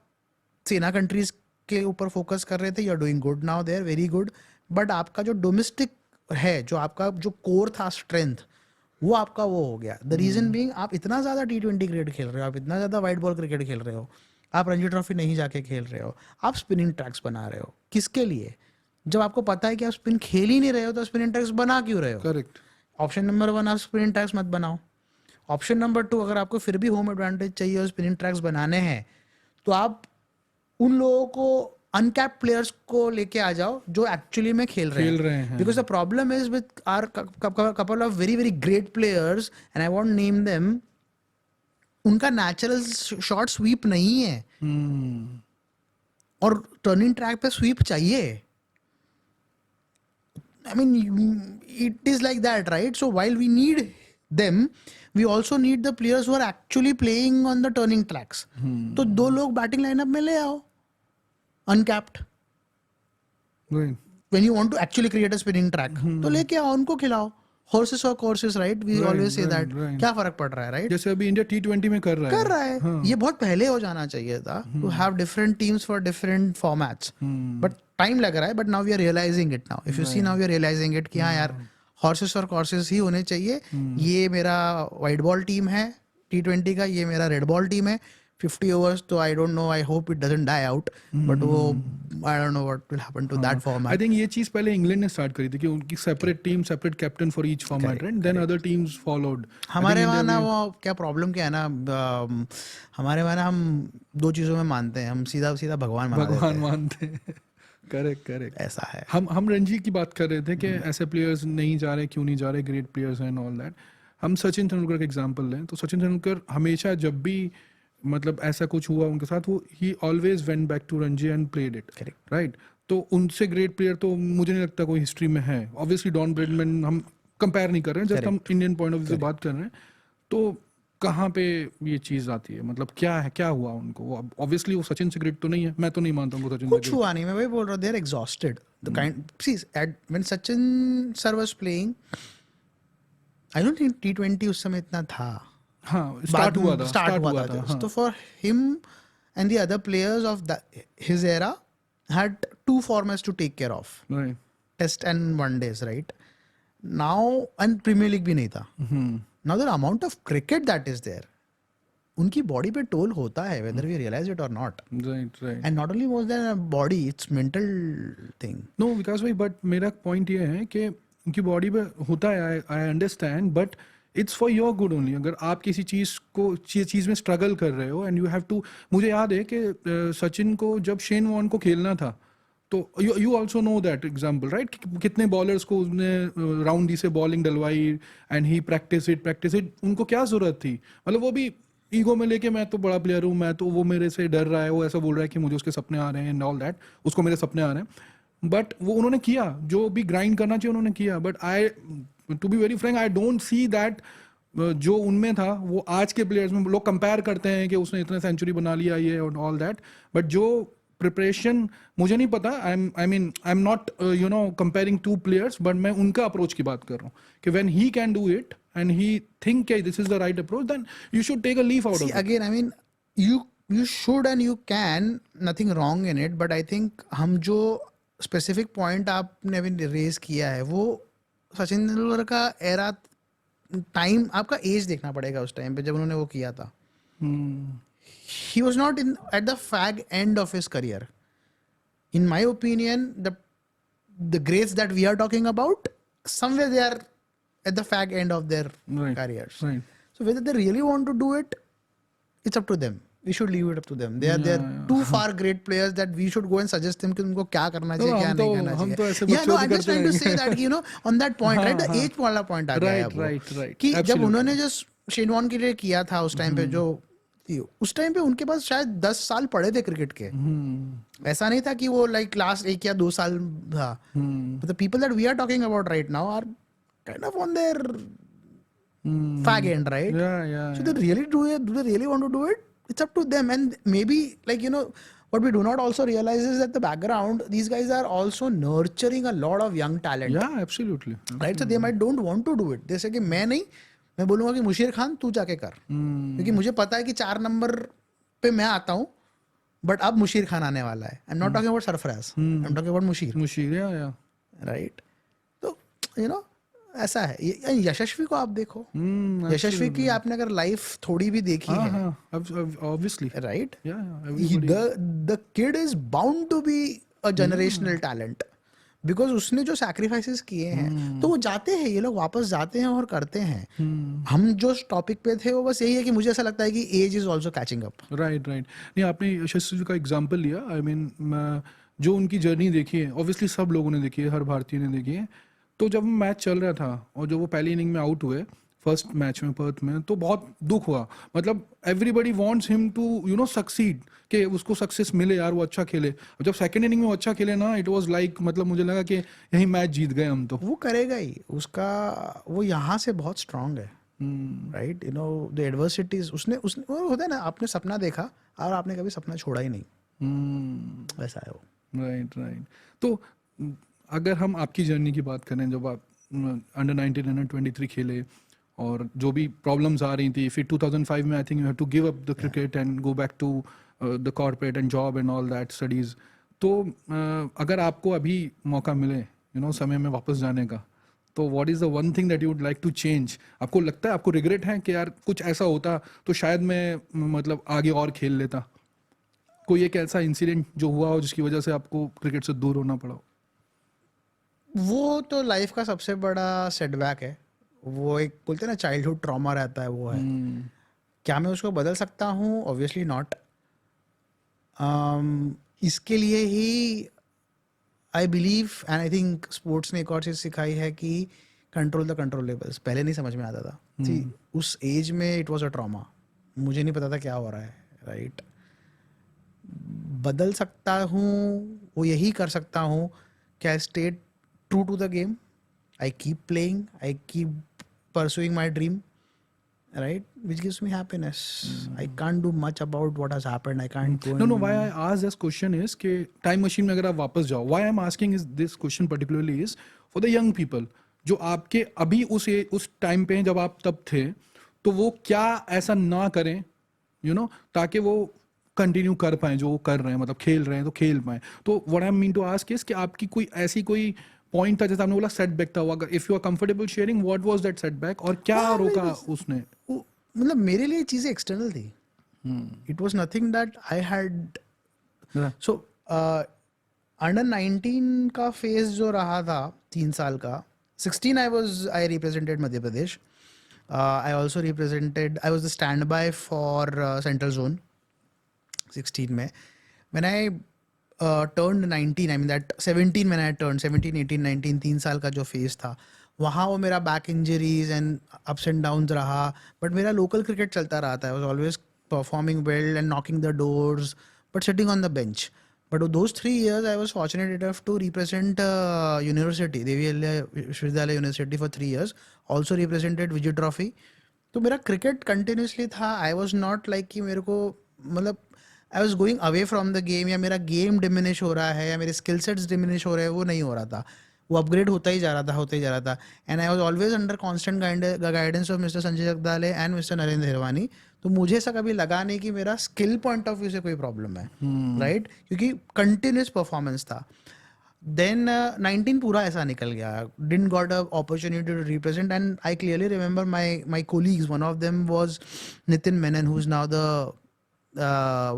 A: सेना कंट्रीज के ऊपर फोकस कर रहे थे, you are doing good now, they are very good, but आपका जो डोमेस्टिक है, जो आपका जो कोर था स्ट्रेंथ, वो आपका वो हो गया. द रीजन बीइंग आप इतना ज़्यादा T20 क्रिकेट खेल रहे हो, आप इतना ज़्यादा वाइट बॉल क्रिकेट खेल रहे हो, आप रणजी ट्रॉफी नहीं जाके खेल रहे हो, आप स्पिनिंग ट्रैक्स बना रहे हो. किसके लिए? जब आपको पता है कि आप स्पिन खेल ही नहीं रहे हो तो स्पिनिंग ट्रैक्स बना क्यों रहे हो?
B: करेक्ट.
A: ऑप्शन नंबर 1, आप स्पिनिंग ट्रैक्स मत बनाओ. ऑप्शन नंबर 2, अगर आपको फिर भी होम एडवांटेज चाहिए और स्पिनिंग ट्रैक्स बनाने हैं, तो आप उन लोगों को अनकैप्ड प्लेयर्स को लेके आ जाओ जो एक्चुअली में खेल रहे हैं. Because the problem is with our couple of very very great players, and I want name them, उनका नेचुरल शॉट स्वीप नहीं है, और टर्निंग ट्रैक पे स्वीप चाहिए. I mean, it is like that, right? So while we need them, we also need the players who are actually playing on the turning tracks. तो 2 लोग batting lineup में ले आओ, uncapped. When you want to actually create a spinning track, तो लेके आओ, उनको खिलाओ. Horses or courses, right? We always say that. क्या फर्क पड़ रहा है, right?
B: जैसे अभी इंडिया T20 में कर रहा है. हाँ.
A: ये बहुत पहले हो जाना चाहिए था. To have different teams for different formats. But time लग रहा है, but now we are realising it. Now if you see, now we are realising it कि हाँ यार, हॉर्सेस और कॉर्सेस ही होने चाहिए. ये मेरा वाइट बॉल टीम है T20 का, ये मेरा रेड बॉल टीम है. 50 ओवर्स, तो I don't know, I hope it doesn't die out, but वो I don't know what will happen to that format.
B: I think ये चीज पहले इंग्लैंड ने स्टार्ट करी थी कि उनकी separate team, separate captain for each format, and then other teams followed.
A: हमारे वहाँ ना वो क्या प्रॉब्लम क्या है ना, हमारे वहाँ ना हम 2 चीज़ों में मानते हैं. हम सीधा सीधा भगवान
B: मानते हैं. करेक्ट.
A: ऐसा है.
B: हम रणजी की बात कर रहे थे कि ऐसे प्लेयर्स नहीं जा रहे, क्यों नहीं जा रहे, great players and all that. हम सचिन तेंदुलकर का एग्जांपल लें तो सचिन तेंदुलकर हमेशा जब भी मतलब ऐसा कुछ हुआ उनके साथ, वो ही always went back to Ranji and played it.
A: Correct.
B: Right. तो उनसे ग्रेट प्लेयर तो मुझे नहीं लगता कोई हिस्ट्री में है. ऑब्वियसली डॉन ब्रेडमैन हम कंपेयर नहीं कर रहे हैं, जस्ट हम इंडियन पॉइंट ऑफ व्यू से बात कर रहे हैं. तो कहाँ पे ये चीज आती है, मतलब क्या है, क्या हुआ उनको? ऑब्वियसली वो सचिन से ग्रेट तो नहीं है, मैं तो नहीं मानता हूँ सचिन.
A: कुछ हुआ नहीं, मैं वही बोल रहा हूँ, they are exhausted. The kind, see when Sachin sir was playing, I don't think T20 उस समय इतना था.
B: हाँ स्टार्ट हुआ था हाँ.
A: तो for him and the other players of his era had two formats to take care of,
B: Right.
A: test and one days, right? Now, and Premier League भी नहीं था. Now the amount of cricket that is there, उनकी body पे toll होता है, whether we realize it or not.
B: Right.
A: And not only more than a body, it's mental thing.
B: No, विकास भाई, but मेरा point ये है कि उनकी बॉडी पे होता है, I understand, but it's for your good only. अगर आप किसी चीज़ में स्ट्रगल कर रहे हो एंड यू हैव टू, मुझे याद है कि सचिन को जब शेन वॉर्न को खेलना था, तो you also know that example right, कितने बॉलर्स को उसने राउंड डी से बॉलिंग डलवाई एंड ही प्रैक्टिस इट. उनको क्या ज़रूरत थी, मतलब वो भी ईगो में लेके मैं तो बड़ा प्लेयर हूँ, मैं तो, वो मेरे से डर रहा है, वो ऐसा बोल रहा है कि मुझे उसके सपने आ रहे हैं एंड ऑल दैट, उसको मेरे सपने आ रहे हैं, बट वो उन्होंने किया जो भी ग्राइंड करना चाहिए उन्होंने किया. But I, to be very frank, I don't see that जो उनमें था वो आज के प्लेयर्स में. लोग कंपेयर करते हैं कि उसने इतने सेंचुरी बना लिया ये और ऑल दैट, बट जो प्रिपरेशन, मुझे नहीं पता, आई am not you know comparing two players, but मैं उनका अप्रोच की बात कर रहा हूँ कि when he can do it and he think this is the right approach, then you should take a leaf out of it.
A: Again, I mean, you should and you can, nothing wrong in it, but I think हम जो specific point आपने अभी raise किया है, वो सचिन तेंदुलकर का era time, आपका as देखना पड़ेगा उस टाइम पे जब उन्होंने वो किया था. He was not at the fag end of his career. In my opinion, the greats that we are talking about, somewhere they are at the fag end of their careers.
B: Right.
A: So whether they really want to do it, it's up to them. We should leave it up to them. They are too far great players that we should go and suggest them कि उनको क्या करना चाहिए, क्या नहीं करना चाहिए. Yeah, no, I'm just trying to say that, you know, on that point, right, the age वाला point आ गया है वो.
B: Right.
A: कि जब उन्होंने जो शेन वॉर्न के लिए किया था उस टाइम पे, जो उस टाइम पे उनके पास शायद 10 साल पड़े थे क्रिकेट के. ऐसा नहीं था कि वो लाइक लास्ट 1 या 2 साल था. The people that we are talking about right now are kind of on their fag end, right?
B: Yeah.
A: So they really do it. Do they really want to do it? It's up to them. And maybe, like, you know, what we do not also realize is that the background, these guys are also nurturing a lot of young talent.
B: Yeah, absolutely.
A: Right? So they might don't want to do it. They say कि मैं बोलूँगा कि मुशीर खान तू जाके कर, क्योंकि मुझे पता है कि 4 नंबर पे मैं आता हूँ, बट अब मुशीर खान आने वाला है. I'm not talking about Sarfaraz, I'm talking about Musheer.
B: Yeah.
A: Right? तो you know, ऐसा है. यशस्वी को आप देखो, यशस्वी की आपने अगर लाइफ थोड़ी भी देखी है,
B: obviously,
A: right?
B: Yeah.
A: The kid is bound to be a generational talent, because उसने जो sacrifices किए हैं, तो वो जाते हैं, ये लोग वापस जाते हैं और करते हैं. हम जो टॉपिक पे थे वो बस यही है कि मुझे ऐसा लगता है कि age is also catching up.
B: Right. नहीं, आपने यशस्वी का एग्जाम्पल लिया. आई मीन जो उनकी जर्नी देखी है, ऑब्वियसली सब लोगों ने देखी है, हर भारतीय ने देखी है. तो जब मैच चल रहा था और जब वो पहली इनिंग में आउट हुए फर्स्ट मैच में पर्थ में, तो बहुत दुख हुआ. मतलब everybody wants him to you know succeed, कि उसको सक्सेस मिले यार, वो अच्छा खेले. और जब सेकंड इनिंग में वो अच्छा खेले ना, इट वाज लाइक, मतलब मुझे लगा कि यही मैच जीत गए हम. तो
A: वो करेगा ही, उसका वो यहाँ से बहुत स्ट्रांग है. Right, you know, the adversities उसने वो होता है ना, आपने सपना देखा और आपने कभी सपना छोड़ा ही नहीं, वैसा है वो.
B: राइट. तो अगर हम आपकी जर्नी की बात करें, जब आप अंडर 19 अंडर 23 खेले और जो भी प्रॉब्लम्स आ रही थी, फिर 2005 में I think you have to give up the cricket and go back to the corporate and job and all that studies. तो अगर आपको अभी मौका मिले, यू नो, समय में वापस जाने का, तो what is the one thing that you would like to change? आपको लगता है, आपको रिग्रेट है कि यार कुछ ऐसा होता तो शायद मैं मतलब आगे और खेल लेता? कोई एक ऐसा इंसिडेंट जो हुआ हो जिसकी वजह से आपको क्रिकेट से दूर होना पड़ा?
A: वो तो लाइफ का सबसे बड़ा सेटबैक है. वो एक बोलते हैं ना, चाइल्डहुड ट्रॉमा रहता है, वो है. क्या मैं उसको बदल सकता हूँ? Obviously not. इसके लिए ही I believe and I think sports ने एक और चीज़ सिखाई है कि कंट्रोल द कंट्रोलेबल्स. पहले नहीं समझ में आता था. उस एज में इट वॉज अ ट्रॉमा, मुझे नहीं पता था क्या हो रहा है. राइट. बदल सकता हूँ, वो यही कर सकता हूँ कि I stayed true to the game. I keep playing. I keep pursuing my dream. Right? Which gives me happiness. I can't do much about what has happened. I can't go.
B: No. Why I ask this question is कि time machine में अगर आप वापस जाओ, why I'm asking is this question particularly is for the young people जो आपके अभी उस टाइम पे जब आप तब थे, तो वो क्या ऐसा ना करें ताकि वो कंटिन्यू कर पाए जो वो कर रहे हैं, मतलब खेल रहे हैं तो खेल पाए। तो what I mean to ask is कि आपकी कोई ऐसी कोई पॉइंट था, जैसे आपने बोला सेटबैक था, अगर if you are comfortable sharing what was that setback और क्या
A: हाँ,
B: रोका उसने?
A: मतलब मेरे लिए चीज़ें एक्सटर्नल थी. It was nothing that I had. So under 19 का फेज जो रहा था 3 साल का, 16 I represented Madhya Pradesh. I also represented, I was the stand by for central zone 16 में. when I turned 19, I mean that 17 when I turned 17, 18, 19, 3 साल का जो फेज था, वहाँ वो मेरा back injuries and ups and downs रहा. बट मेरा लोकल क्रिकेट चलता रहा था. I was always performing well and knocking the doors but sitting on the bench. But those 3 years I was fortunate enough to represent university, देवी विश्वविद्यालय university for 3 years. Also represented Vijay trophy. तो मेरा cricket continuously था. I was not like कि मेरे को, मतलब I was going away from the game, या मेरा गेम डिमिनिश हो रहा है या मेरे स्किल सेट्स डिमिनिश हो रहे हैं, वो नहीं हो रहा था. वो अपग्रेड होता ही जा रहा था, होता ही जा रहा था. And I was always under constant guidance of mister Sanjay Jagdale and mister Narendra Hirwani. तो मुझे ऐसा कभी लगा नहीं कि मेरा स्किल पॉइंट ऑफ व्यू से कोई प्रॉब्लम है, राइट? क्योंकि कंटिन्यूस परफॉर्मेंस था. Then 19 पूरा ऐसा निकल गया. Didn't got a opportunity to represent, and I clearly remember my colleagues. One of them was Nitin Menon, who's now the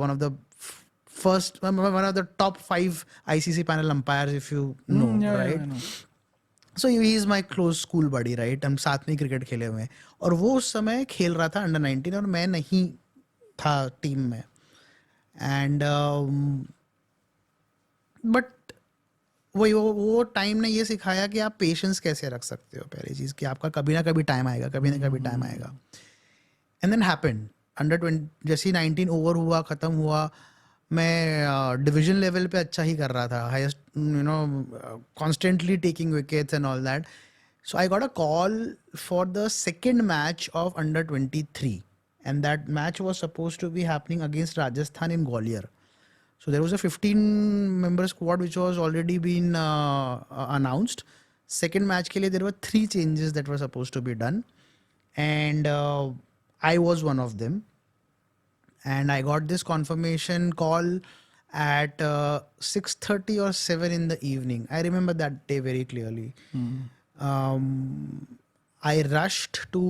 A: one of the first, one of the top 5 ICC panel umpires, if you know, right?
B: I know.
A: So he is my close school buddy, right? हम साथ में cricket खेले हुए हैं. और वो उस समय खेल रहा था अंडर 19 और मैं नहीं था टीम में. एंड बट वो टाइम ने ये सिखाया कि आप पेशेंस कैसे रख सकते हो. पहली चीज़ कि आपका कभी ना कभी टाइम आएगा, कभी ना कभी टाइम आएगा. And then happened. अंडर 20 जैसे 19 ओवर हुआ, ख़त्म हुआ, मैं डिवीजन लेवल पे अच्छा ही कर रहा था. Highest, constantly taking wickets and all that. So I got a call for the second match of under 23, and that match was supposed to be happening against Rajasthan in Gwalior. So there was a 15-member squad which was already been announced. Second match के लिए there were 3 changes that were supposed to be done, and I was one of them. And I got this confirmation call at 6:30 or 7 in the evening. I remember that day very clearly. I rushed to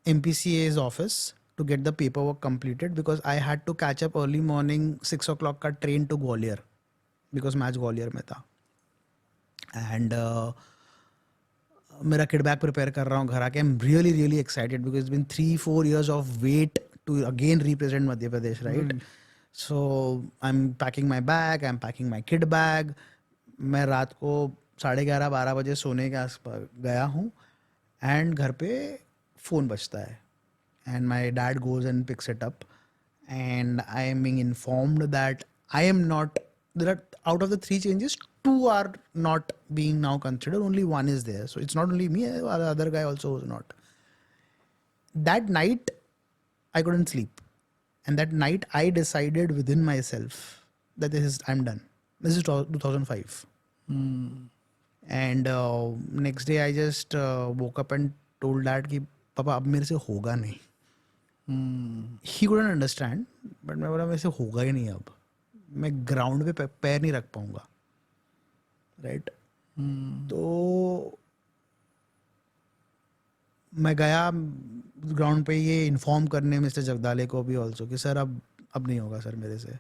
A: MPCA's office to get the paperwork completed because I had to catch up early morning 6 o'clock का train to Gwalior because match Gwalior में था. And मेरा kit bag prepare कर रहा हूँ घर आके. I'm really really excited because it's been 3-4 years of wait to again represent Madhya Pradesh, right? So I'm packing my bag, I'm packing my kit bag. मैं रात को 11:30-12 बजे सोने के आसपास गया हूँ एंड घर पे फ़ोन बजता है. And my dad goes and picks it up, and I am being informed that I am not, there are, out of the 3 changes, 2 are not being now considered, only 1 is there. So it's not only me, the other guy also was not. That night I couldn't sleep, and that night I decided within myself that I'm done. This is 2005. And next day I just woke up and told dad कि पापा अब मेरे से होगा नहीं. He couldn't understand, but मैं बोला मेरे से होगा ही नहीं. अब मैं ग्राउंड पे पैर नहीं रख पाऊंगा, राइट? तो मैं गया ग्राउंड पे ये इन्फॉर्म करने मिस्टर जगदाले को भी ऑल्सो कि सर अब नहीं होगा सर मेरे से.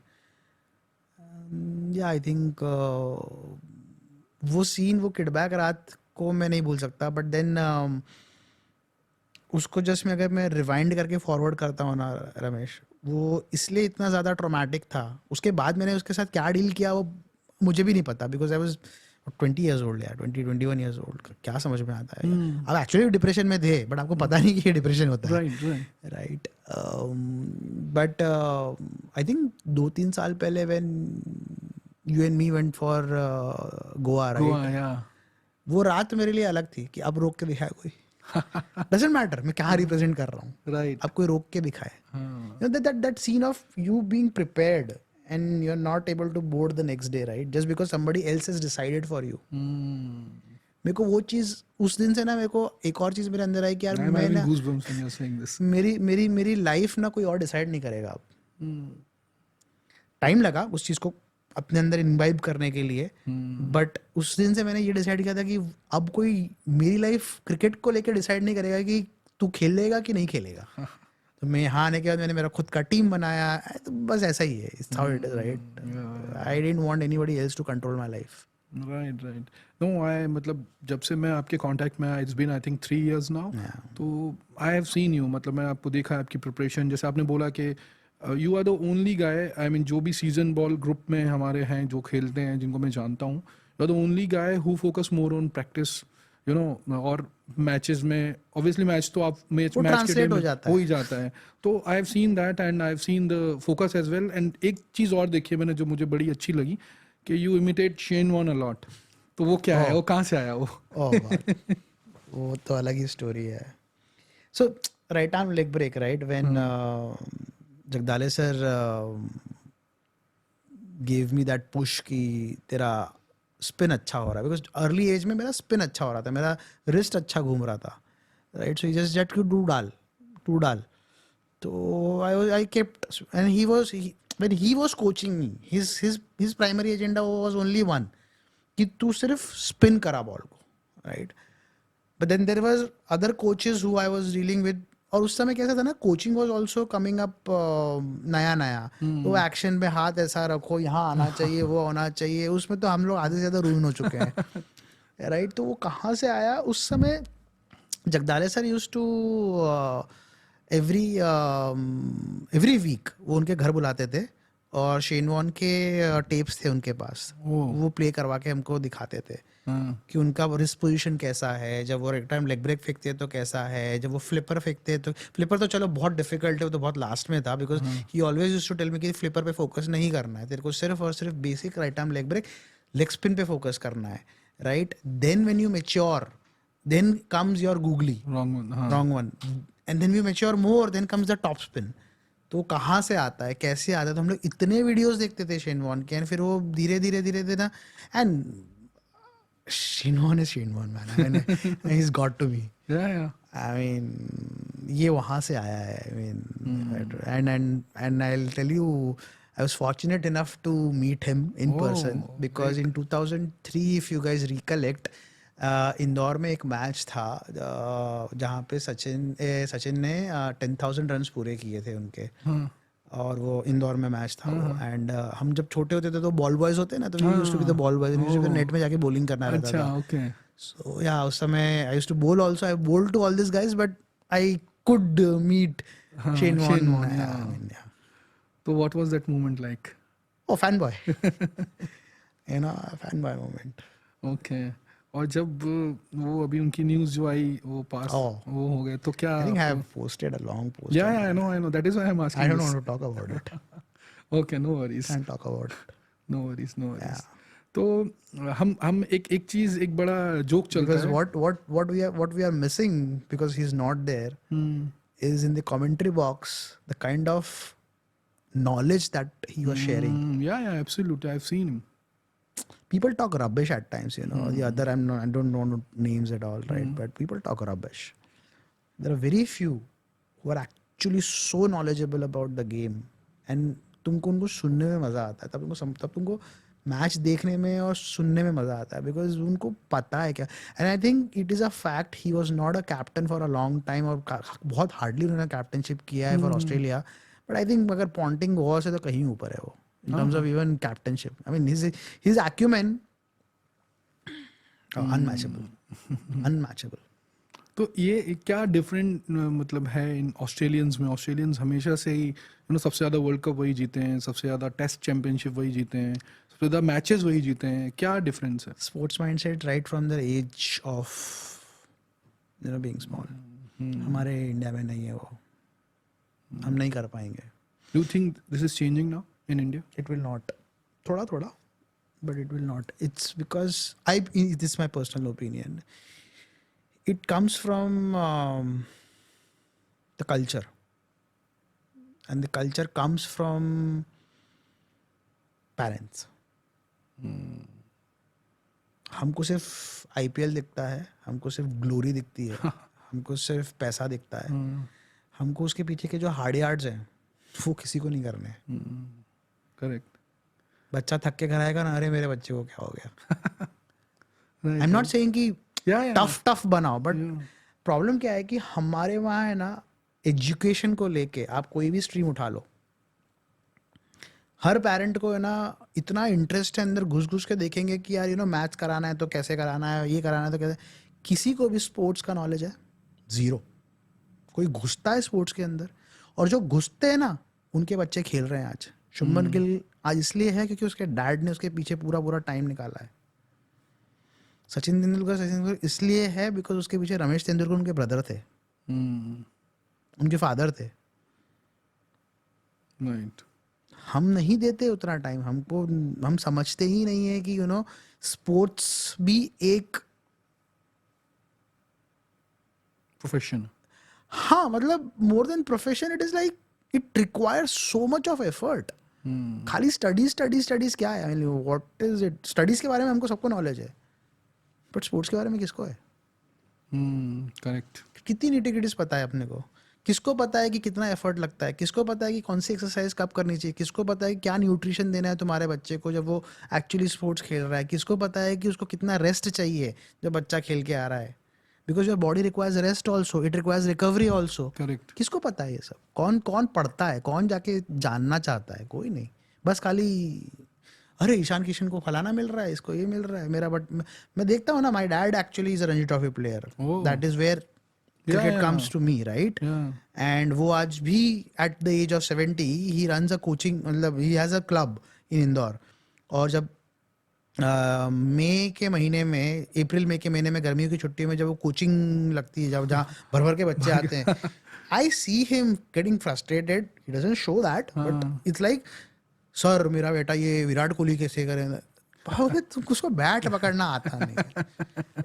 A: या आई थिंक वो सीन, वो किडबैक रात को मैं नहीं भूल सकता. बट देन उसको जस्ट मैं अगर मैं रिवाइंड करके फॉरवर्ड करता हूँ ना रमेश, वो इसलिए इतना ज़्यादा ट्रॉमेटिक था. उसके बाद मैंने उसके साथ क्या डील किया वो मुझे भी नहीं पता, because I was 20 years old या 21 years old. क्या समझ में आता है. अब एक्चुअली डिप्रेशन में थे बट आपको पता नहीं कि ये डिप्रेशन होता है, राइट? बट आई थिंक 2-3 साल पहले when you and me went for Goa, right? वो रात मेरे लिए अलग थी कि अब रोक के दिखाए कोई. Doesn't matter मैं क्या रिप्रेजेंट कर रहा हूँ,
B: राइट?
A: अब कोई रोक के दिखाए. that scene of you being prepared and you're not able to board the next day, right? Just because somebody else has decided for you. मेरे को वो चीज़ उस दिन से ना मेरे को एक और चीज़ मेरे अंदर आई कि यार
B: I'm
A: मैं
B: having
A: ना
B: goosebumps when you're saying this.
A: मेरी लाइफ ना कोई और डिसाइड नहीं करेगा अब. टाइम लगा उस चीज़ को अपने अंदर इनवाइब करने के लिए, बट उस दिन से मैंने ये डिसाइड किया था कि अब कोई मेरी लाइफ क्रिकेट को लेकर डिसाइड नहीं करेगा कि तू खेलेगा कि नहीं खेलेगा. तो मैं यहाँ आने के बाद मैंने मेरा खुद का टीम बनाया, तो बस ऐसा ही है. It's how it is, right. I didn't want anybody else to control my life.
B: Right right. No I मतलब जब से मैं आपके कांटेक्ट में आया, it's been I think 3 years now. तो आई हैव सीन यू, मतलब मैं आपको देखा है आपकी प्रिपरेशन. जैसे आपने बोला कि you are the only guy, I mean जो भी सीजन बॉल ग्रुप में हमारे हैं जो खेलते हैं जिनको मैं जानता हूँ, you are the only guy who focus more on practice, you know. और मैचेस में ऑब्वियसली मैच तो आप मैच
A: वो
B: मैच के
A: ट्रांसलेट हो जाता
B: हो ही जाता है. तो I have seen that and I have seen the focus as well. And एक चीज़ और देखी है मैंने जो मुझे बड़ी अच्छी लगी कि you imitate Shane Warne a lot. तो वो क्या है, वो कहाँ से आया वो?
A: वो तो अलग ही स्टोरी है. So right arm leg break, right, when Jagdale sir gave me that push कि तेरा स्पिन अच्छा हो रहा है, बिकॉज अर्ली एज में मेरा स्पिन अच्छा हो रहा था, मेरा रिस्ट अच्छा घूम रहा था, right. So he just get to डाल. तो I kept and he was when he was coaching me, his primary agenda was only one कि तू सिर्फ स्पिन करा बॉल को, right. But then there was other coaches who I was dealing with, और उस समय कैसा था ना, coaching was also coming up नया. तो एक्शन पे हाथ ऐसा रखो, यहाँ आना चाहिए, वो होना चाहिए, उसमें तो हम लोग आधे से ज़्यादा रूइन हो चुके हैं, राइट. तो वो कहाँ से आया उस समय. Jagdale sir used to every week वो उनके घर बुलाते थे और शेन वॉर्न के टेप्स थे उनके पास, वो प्ले करवा के हमको दिखाते थे कि उनका रिस्ट पोजीशन कैसा है, जब वो एक टाइम लेग ब्रेक फेंकते हैं तो कैसा है, जब वो फ्लिपर फेंकते हैं तो. फ्लिपर तो चलो बहुत डिफिकल्ट है, वो तो बहुत लास्ट में था, because he always used to tell me कि फ्लिपर पे फोकस नहीं करना है तेरे को, सिर्फ और सिर्फ basic right arm leg break leg spin पे फोकस करना है, right. Then when you mature, then comes your googly, wrong one, and then we mature more, then comes the top spin. तो कहाँ से आता है, कैसे आता है, तो हम लोग इतने वीडियोस देखते थे शेन वॉर्न के, एंड फिर वो धीरे धीरे ना, and Shane Warne is Shane Warne man, he is god to me. I mean ये वहाँ से आया है. I mean and I will tell you, I was fortunate enough to meet him in person because in 2003, if you guys recollect, Indore में एक match था जहाँ पे सचिन ने 10,000 रन्स पूरे किए थे उनके, और वो इंदौर में मैच था. एंड हम जब छोटे होते थे तो बॉल बॉयज होते ना, तो we used to be the ball boys, used to net में जाके बॉलिंग करना रहता था. सो या उस समय I used to bowl also, I bowled to all this guys, but I could meet Shane Warne.
B: तो what was that moment like?
A: Oh fan boy, you know, fan boy moment.
B: Okay. और जब वो अभी उनकी news जो आई वो पास वो हो गए, तो क्या?
A: I think I have posted a long post.
B: Yeah, I know. That is why I'm asking.
A: I don't want to talk about it.
B: Okay, no worries.
A: Can't talk about it.
B: No worries. Yeah. तो हम एक चीज, एक बड़ा joke चलता है.
A: Because what we are missing, because he's not there, is in the commentary box the kind of knowledge that he was sharing.
B: Yeah, absolutely. I've seen him.
A: People talk rubbish at times, you know. I don't know names at all, right? But people talk rubbish. There are very few who are actually so knowledgeable about the game, and तुमको उनको सुनने में मज़ा आता है, तब तुमको match देखने में और सुनने में मज़ा आता है, बिकॉज उनको पता है क्या. And I think it is a fact, he was not a captain for a long time, और बहुत हार्डली उन्होंने कैप्टनशिप किया है for Australia. But I think अगर पॉन्टिंग वॉर से तो कहीं ऊपर है वो, in terms of even captainship. I mean, his acumen, unmatchable.
B: तो ये क्या डिफरेंट मतलब है इन ऑस्ट्रेलियंस में? ऑस्ट्रेलियंस हमेशा से ही सबसे ज़्यादा वर्ल्ड कप वही जीते हैं, सबसे ज़्यादा टेस्ट चैंपियनशिप वही जीते हैं, सबसे ज़्यादा मैचेस वही जीते हैं. क्या डिफरेंस है?
A: Sports mindset right from the age of being small. हमारे इंडिया में नहीं है वो, हम नहीं कर पाएंगे.
B: Do you think this is changing now in India?
A: It will not. Thoda, but it will not. It's because this is my personal opinion. It comes from the culture, and the culture comes from parents. हमको सिर्फ IPL दिखता है, हमको सिर्फ glory दिखती है, हमको सिर्फ पैसा दिखता है, हमको उसके पीछे के जो हार्ड यार्ड्स हैं वो किसी को नहीं करने।
B: करेक्ट।
A: बच्चा थक के घर आएगा ना, अरे मेरे बच्चे को क्या हो गया। आई एम नॉट सेइंग कि टफ बनाओ, बट प्रॉब्लम क्या है कि हमारे वहाँ है ना, एजुकेशन को लेके आप कोई भी स्ट्रीम उठा लो, हर पेरेंट को है ना इतना इंटरेस्ट है, अंदर घुस घुस के देखेंगे कि यार मैथ्स कराना है तो कैसे कराना है, ये कराना है तो कैसे। किसी को भी स्पोर्ट्स का नॉलेज है जीरो। कोई घुसता है स्पोर्ट्स के अंदर, और जो घुसते हैं ना उनके बच्चे खेल रहे हैं आज। शुभमन गिल आज इसलिए है क्योंकि उसके डैड ने उसके पीछे पूरा टाइम निकाला है। सचिन तेंदुलकर इसलिए है बिकॉज उसके पीछे रमेश तेंदुलकर उनके ब्रदर थे, उनके फादर थे।
B: राइट।
A: हम नहीं देते उतना टाइम, हम समझते ही नहीं है कि स्पोर्ट्स भी एक
B: प्रोफेशन।
A: हाँ, मतलब more than profession, it is like it requires so much of effort. खाली स्टडीज क्या है, व्हाट इज इट? स्टडीज के बारे में हमको सबको नॉलेज है, बट स्पोर्ट्स के बारे में किसको है?
B: करेक्ट।
A: कितनी निटिग्रिटीज पता है अपने को? किसको पता है कि कितना एफर्ट लगता है? किसको पता है कि कौन सी एक्सरसाइज कब करनी चाहिए? किसको पता है कि क्या न्यूट्रिशन देना है तुम्हारे बच्चे को जब वो एक्चुअली स्पोर्ट्स खेल रहा है? किसको पता है कि उसको कितना रेस्ट चाहिए जब बच्चा खेल के आ रहा है? Because your body requires rest also, it requires recovery also.
B: Correct.
A: किसको पता है ये सब? कौन पढ़ता है? कौन जाके जानना चाहता है? कोई नहीं। बस खाली अरे ईशान किशन को फलाना मिल रहा है, इसको ये मिल रहा है मेरा। बट मैं देखता हूँ ना, my dad actually is a Ranji trophy player, that is where cricket comes to me, right? And वो आज भी at the age of 70 he runs a coaching, मतलब he has a club in Indore. और जब मई के महीने में, मई के महीने में गर्मियों की छुट्टी में जब वो कोचिंग लगती है, जब जहाँ भर के बच्चे आते हैं, I see him getting frustrated. He doesn't show that, but it's like, sir मेरा बेटा ये विराट कोहली कैसे करें? भाई तुमको उसको बैट पकड़ना आता नहीं।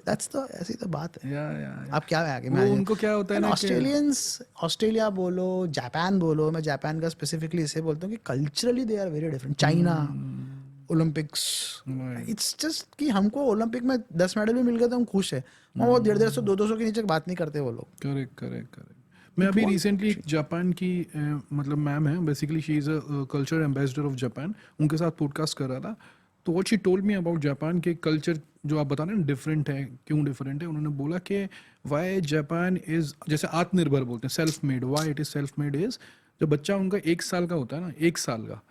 A: That's the ऐसी तो बात है। आप क्या आगे
B: वो उनको क्या होता है ना,
A: ऑस्ट्रेलिया बोलो, जापान बोलो, मैं जापान का स्पेसिफिकली इसे बोलता हूँ कि culturally they are very different. China, Olympics, it's just कि हमको ओलंपिक में 10 मेडल भी मिल गए तो हम खुश है। वो 150, 200 के नीचे बात नहीं करते वो लोग।
B: करेक्ट। मैं अभी रिसेंटली जापान की मतलब मैम है, basically she is a culture ambassador of Japan, उनके साथ पॉडकास्ट कर रहा था। तो what she told me about Japan के कल्चर, जो आप बता रहे हैं डिफरेंट है, क्यों डिफरेंट है, उन्होंने बोला कि वाई जापान इज़, जैसे आत्मनिर्भर बोलते हैं, self made, why it is self made is, जब बच्चा उनका 1 साल का होता है ना, 1 साल का,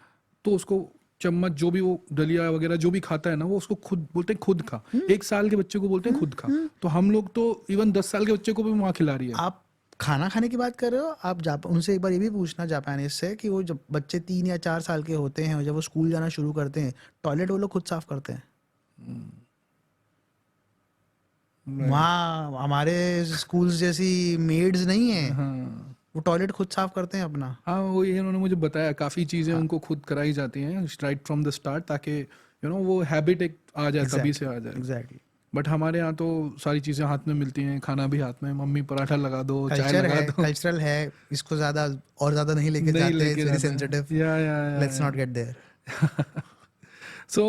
B: तो उसको चम्मच जो भी वो दलिया वगैरह जो भी खाता है ना, वो उसको खुद बोलते हैं खुद खा। 1 साल के बच्चे को बोलते हैं खुद खा। तो हम लोग तो इवन 10 साल के बच्चे को भी वहाँ खिला रही है।
A: आप खाना खाने की बात कर रहे हो, आप उनसे एक बार ये भी पूछना जापानीज से कि वो जब बच्चे 3 या 4 साल के होते हैं और जब वो स्कूल जाना शुरू करते हैं, टॉयलेट वो लोग खुद साफ करते हैं। वहाँ हमारे स्कूल्स जैसी मेड्स नहीं है, वो टॉयलेट खुद साफ करते हैं अपना।
B: हाँ, वो ये उन्होंने मुझे बताया, काफ़ी चीज़ें उनको खुद कराई जाती हैं राइट फ्रॉम द स्टार्ट, ताकि वो हैबिट एक आ जाए, तभी से आ जाए।
A: एग्जैक्टली।
B: बट हमारे यहाँ तो सारी चीज़ें हाथ में मिलती हैं, खाना भी हाथ में, मम्मी पराठा लगा दो, चाय लगा दो।
A: कल्चरल है, इसको ज़्यादा और ज़्यादा नहीं लेके जाते हैं, very sensitive, let's not get there.
B: So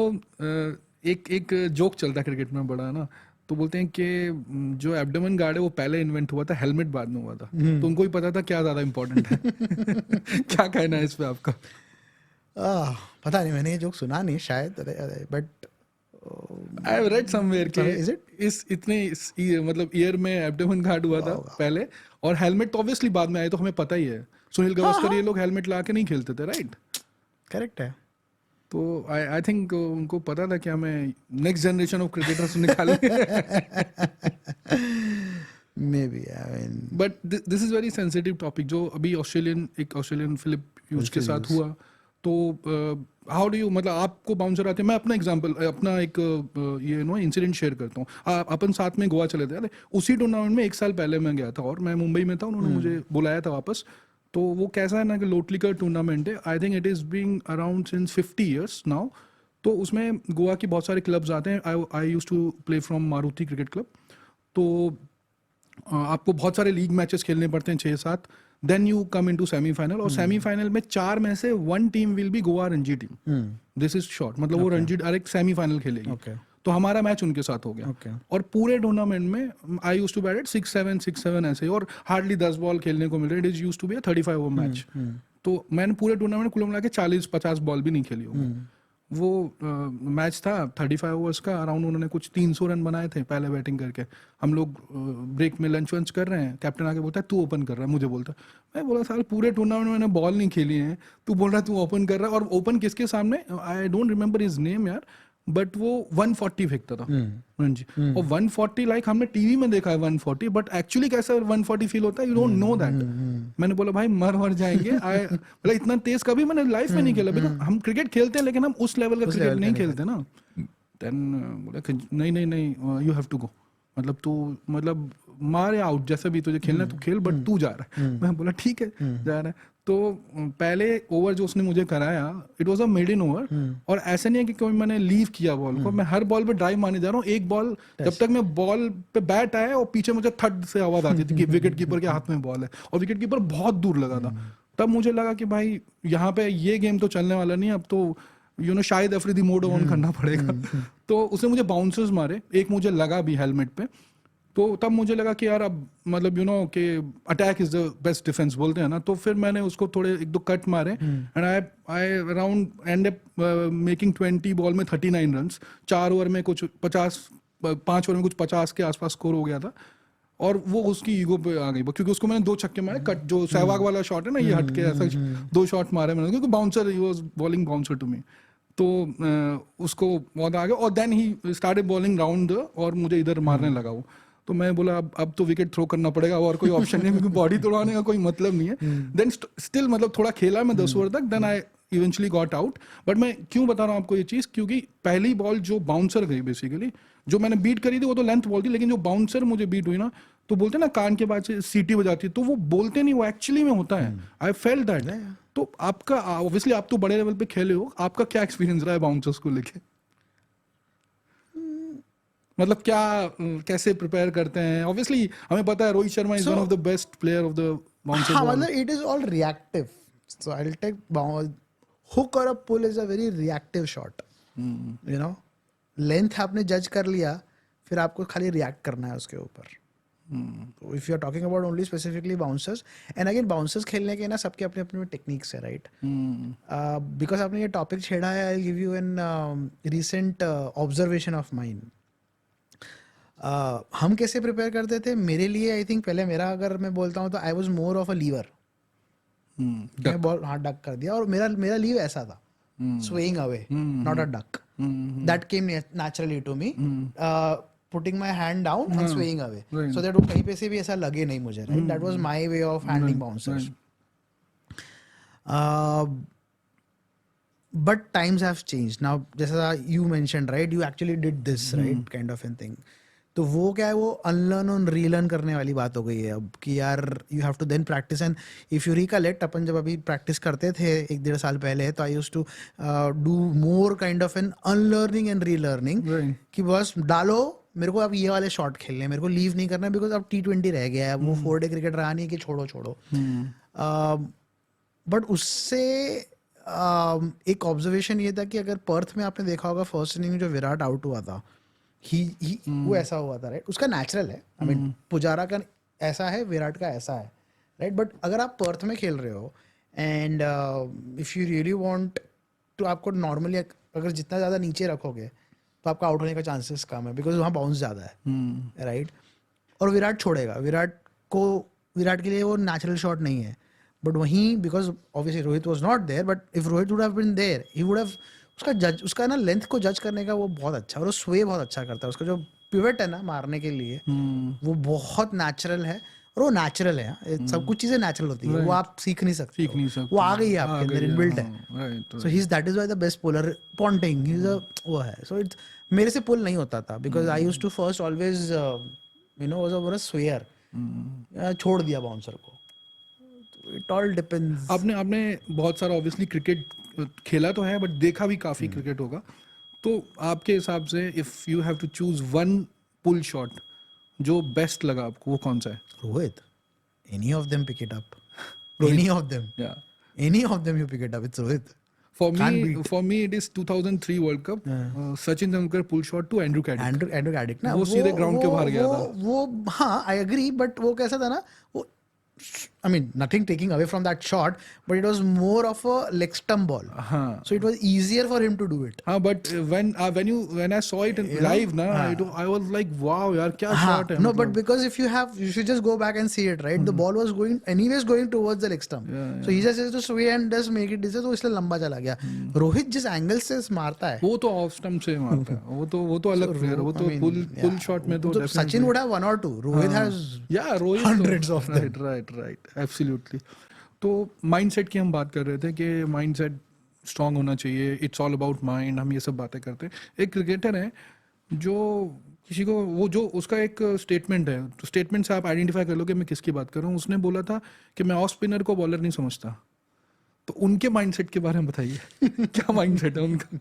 B: एक जोक चलता है क्रिकेट में बड़ा ना, तो बोलते हैं कि जो एब्डोमेन गार्ड है वो पहले इन्वेंट हुआ था, हेलमेट बाद में हुआ था। तो उनको ही पता था क्या ज़्यादा इम्पोर्टेंट है। क्या कहना है इस पे आपका?
A: पता नहीं, मैंने ये जोक सुना नहीं शायद, but
B: I have read somewhere कि मतलब ईयर में एब्डोमेन गार्ड हुआ था पहले, और हेलमेट तो ऑब्वियसली बाद में आए, तो हमें पता ही है। सुनील गावस्कर ये लोग हेलमेट ला के नहीं खेलते थे, राइट?
A: करेक्ट है।
B: तो आई थिंक उनको पता था कि हमें नेक्स्ट जनरेशन ऑफ क्रिकेटर्स निकालें।
A: May be, I mean,
B: but this is very sensitive topic, जो अभी ऑस्ट्रेलियन फिलिप ह्यूज के साथ हुआ। तो हाउ डू यू, मतलब आपको बाउंसर आते हैं, मैं अपना एग्जांपल, अपना एक इंसिडेंट शेयर करता हूँ। अपन साथ में गोवा चले थे, उसी टूर्नामेंट में 1 साल पहले मैं गया था, और मैं मुंबई में था, उन्होंने मुझे बुलाया था वापस। तो वो कैसा है ना कि लोटलीकर टूर्नामेंट है, I think it is being around since 50 years now. तो उसमें गोवा के बहुत सारे क्लब्स आते हैं। I used to play from Maruti cricket club. तो आपको बहुत सारे लीग मैचेस खेलने पड़ते हैं, 6-7, then you come into semifinal, और सेमीफाइनल में 4 में से 1 team will be Goa Ranji team. This is short, मतलब वो रणजी डायरेक्ट सेमीफाइनल खेलेगी। तो हमारा मैच उनके साथ हो गया।
A: Okay.
B: और पूरे टूर्नामेंट में आई यूज टू बैट एट 6-7 ऐसे ही, और हार्डली 10 बॉल खेलने को मिल रहे। It is use to be 35 over match. तो मैंने पूरे टूर्नामेंट कुल मिला के 40-50 बॉल भी नहीं खेली होगी। वो मैच था 35 ओवर्स का, अराउंड उन्होंने कुछ 300 रन बनाए थे पहले बैटिंग करके। हम लोग ब्रेक में लंच वंच कर रहे हैं, कैप्टन आके बोलता है तू ओपन कर रहा है, मुझे बोलता है। मैं बोला साल पूरे टूर्नामेंट में मैंने बॉल नहीं खेली है, तू बोल रहा है तू ओपन कर रहा है। और ओपन किसके सामने, I don't remember his name यार, बट वो 140 फेंकता था रणजी। और 140 लाइक हमने टीवी में देखा है 140, बट एक्चुअली कैसा 140 फील होता है, यू डोंट नो दैट। मैंने बोला भाई मर जाएंगे। मतलब इतना तेज कभी मैंने लाइफ में नहीं खेला, बिकॉज हम क्रिकेट खेलते हैं लेकिन हम उस लेवल का क्रिकेट नहीं खेलते ना। देन बोला कि नहीं यू हैव टू गो, मतलब तू मतलब मार या आउट जैसा भी तुझे खेलना है तू खेल, बट तू जा रहा है। मैं बोला ठीक है जा रहा है। तो पहले ओवर जो उसने मुझे कराया, it was a mid in over, और ऐसा नहीं है कि कोई मैंने लीव किया बॉल को, मैं हर बॉल पे ड्राइव मारने जा रहा हूँ। एक बॉल जब तक मैं बॉल पे बैट आया और पीछे मुझे थर्ड से आवाज आती थी कि विकेट कीपर के हाथ में बॉल है, और विकेट कीपर बहुत दूर लगा था। तब मुझे लगा कि भाई यहाँ पे ये गेम तो चलने वाला नहीं, अब तो शायद अफरीदी मोड ऑन करना पड़ेगा। तो उसने मुझे बाउंसर्स मारे, एक मुझे लगा भी हेलमेट पे। तो तब मुझे लगा कि यार अब मतलब कि attack is the best defence बोलते हैं ना। तो फिर मैंने उसको थोड़े 1-2 कट मारे, and I around and up making 20 ball में 39 रन्स। 4 ओवर में कुछ 50, 5 ओवर में कुछ 50 के आसपास स्कोर हो गया था। और वो उसकी ईगो पे आ गई, क्योंकि उसको मैंने 2 छक्के मारे कट, जो सहवाग वाला शॉट है ना, ये हटके ऐसा 2 शॉट मारे मैंने, क्योंकि bouncer he was bowling bouncer to me. तो उसको बहुत आ गया, और then he started bowling round, और मुझे इधर मारने लगा वो। तो मैं बोला अब तो विकेट थ्रो करना पड़ेगा, और कोई ऑप्शन नहीं है, क्योंकि बॉडी तोड़वाने का कोई मतलब नहीं है। देन स्टिल मतलब थोड़ा खेला मैं 10 ओवर तक, then I eventually got out. But मैं क्यों बता रहा हूँ आपको ये चीज़, क्योंकि पहली बॉल जो बाउंसर गई बेसिकली, जो मैंने बीट करी थी वो तो लेंथ बॉल थी, लेकिन जो बाउंसर मुझे बीट हुई ना, तो बोलते ना कान के बाद से सीटी बजाती है, तो वो बोलते नहीं, वो एक्चुअली में होता है। I felt that. तो आपका ऑब्वियसली आप तो बड़े लेवल पे खेले हो, आपका क्या एक्सपीरियंस रहा है बाउंसर्स को लेके? मतलब क्या कैसे प्रिपेयर करते हैं? ऑब्वियसली हमें पता है Rohit Sharma is one of the best player of the bouncers.
A: हाँ, मतलब it is all reactive, so I will take hook और a pull is a very reactive shot, you know. Length आपने जज कर लिया, फिर आपको खाली रिएक्ट करना है उसके ऊपर। तो if you are talking about only specifically bouncers, and again bouncers खेलने के ना सबके अपने अपने टेक्निक्स है, राइट? बिकॉज आपने ये टॉपिक छेड़ा है, I give you an recent observation of mind. हम कैसे प्रिपेयर करते थे? मेरे लिए आई थिंक पहले मेरा अगर मैं बोलता हूँ तो I was more of a leaver. मैं बॉल हाँ डक कर दिया, और मेरा लीव ऐसा था, swaying away, not a duck. That came naturally to me, putting my hand down and swaying away, so that वो कहीं पे से भी ऐसा लगे नहीं मुझे, right? That was my way of handling bouncers. But times have changed now, जैसा you mentioned, right? You actually did this, right? Kind of a thing. तो वो क्या है, वो अनलर्न और रीलर्न करने वाली बात हो गई है अब, कि यार you have to then practice. And if you recollect, अपन जब अभी प्रैक्टिस करते थे 1-1.5 साल पहले, तो I use to do more kind of an unlearning and relearning, कि बस डालो, मेरे को अब ये वाले शॉट खेलने, मेरे को लीव नहीं करना, बिकॉज अब T20 रह गया है, वो 4 डे क्रिकेट रहा नहीं कि छोड़ो। बट उससे एक ऑब्जर्वेशन ये था कि अगर पर्थ में आपने देखा होगा फर्स्ट इनिंग में जो विराट आउट हुआ था, वो ऐसा हुआ था, राइट? उसका नेचुरल है, आई मीन पुजारा का ऐसा है, विराट का ऐसा है, राइट? बट अगर आप पर्थ में खेल रहे हो, and if you really want तो आपको नॉर्मली अगर जितना ज़्यादा नीचे रखोगे तो आपका आउट होने का चांसेस कम है, बिकॉज वहाँ बाउंस ज़्यादा है, राइट? और विराट छोड़ेगा, विराट के लिए वो नेचुरल शॉट नहीं है। बट वहीं because obviously Rohit was not there, but if Rohit would have been there, he would have उसका ना लेंथ को जज करने का वो बहुत अच्छा, और वो स्वे बहुत अच्छा करता है। उसका जो पिवट है ना मारने के लिए, वो बहुत नेचुरल है, और वो नेचुरल है। सब कुछ चीज़ें नेचुरल होती है, वो आप सीख नहीं सकते, वो आ गई है आपके अंदर, इनबिल्ट है। So he is that is why the best puller, Ponting he is वो है। सो इट्स मेरे से पुल नहीं होता था, because I used to first always was a swayer, छोड़ दिया बाउंसर को। It all depends.
B: आपने बहुत सारा ऑब्वियसली क्रिकेट खेला तो है, बट देखा भी काफ़ी क्रिकेट होगा। तो आपके हिसाब से if you have to choose one pull shot जो बेस्ट लगा आपको, वो कौन सा है?
A: Rohit, any of them pick it up, any of them, any of them you pick it up, it's Rohit.
B: For
A: Can't
B: me,
A: beat.
B: for me, it is 2003 World Cup. Sachin Tendulkar pull shot to Andrew Caddick.
A: Andrew Caddick ना
B: वो सीधे ground के बाहर गया था.
A: वो हाँ I agree but वो कैसा था ना वो I mean nothing taking away from that shot but it was more of a leg stump ball
B: हाँ.
A: so it was easier for him to do it.
B: हाँ, but when I saw it in live ना, I was like, wow यार क्या shot है.
A: No,
B: मतलब.
A: but because if you should just go back and see it, right? The ball was going towards the leg stump. So he just has to sway and just make it this, तो इसलिए लंबा चला गया. रोहित जिस angle से मारता है
B: वो तो ऑफ स्टंप से मारता है. वो तो अलग प्लेयर. वो तो पुल शॉट में तो
A: Sachin would have 1 or 2. Rohit has
B: Rohit
A: hundreds of them.
B: Right absolutely. तो माइंडसेट की हम बात कर रहे थे कि माइंडसेट स्ट्रांग होना चाहिए. It's all about mind. हम ये सब बातें करते हैं. एक क्रिकेटर है जो किसी को वो जो उसका एक स्टेटमेंट है, तो स्टेटमेंट से आप आइडेंटिफाई कर लो कि मैं किसकी बात कर रहा हूँ. उसने बोला था कि मैं ऑफ स्पिनर को बॉलर नहीं समझता. तो उनके माइंडसेट के बारे में बताइए. क्या माइंडसेट है उनका?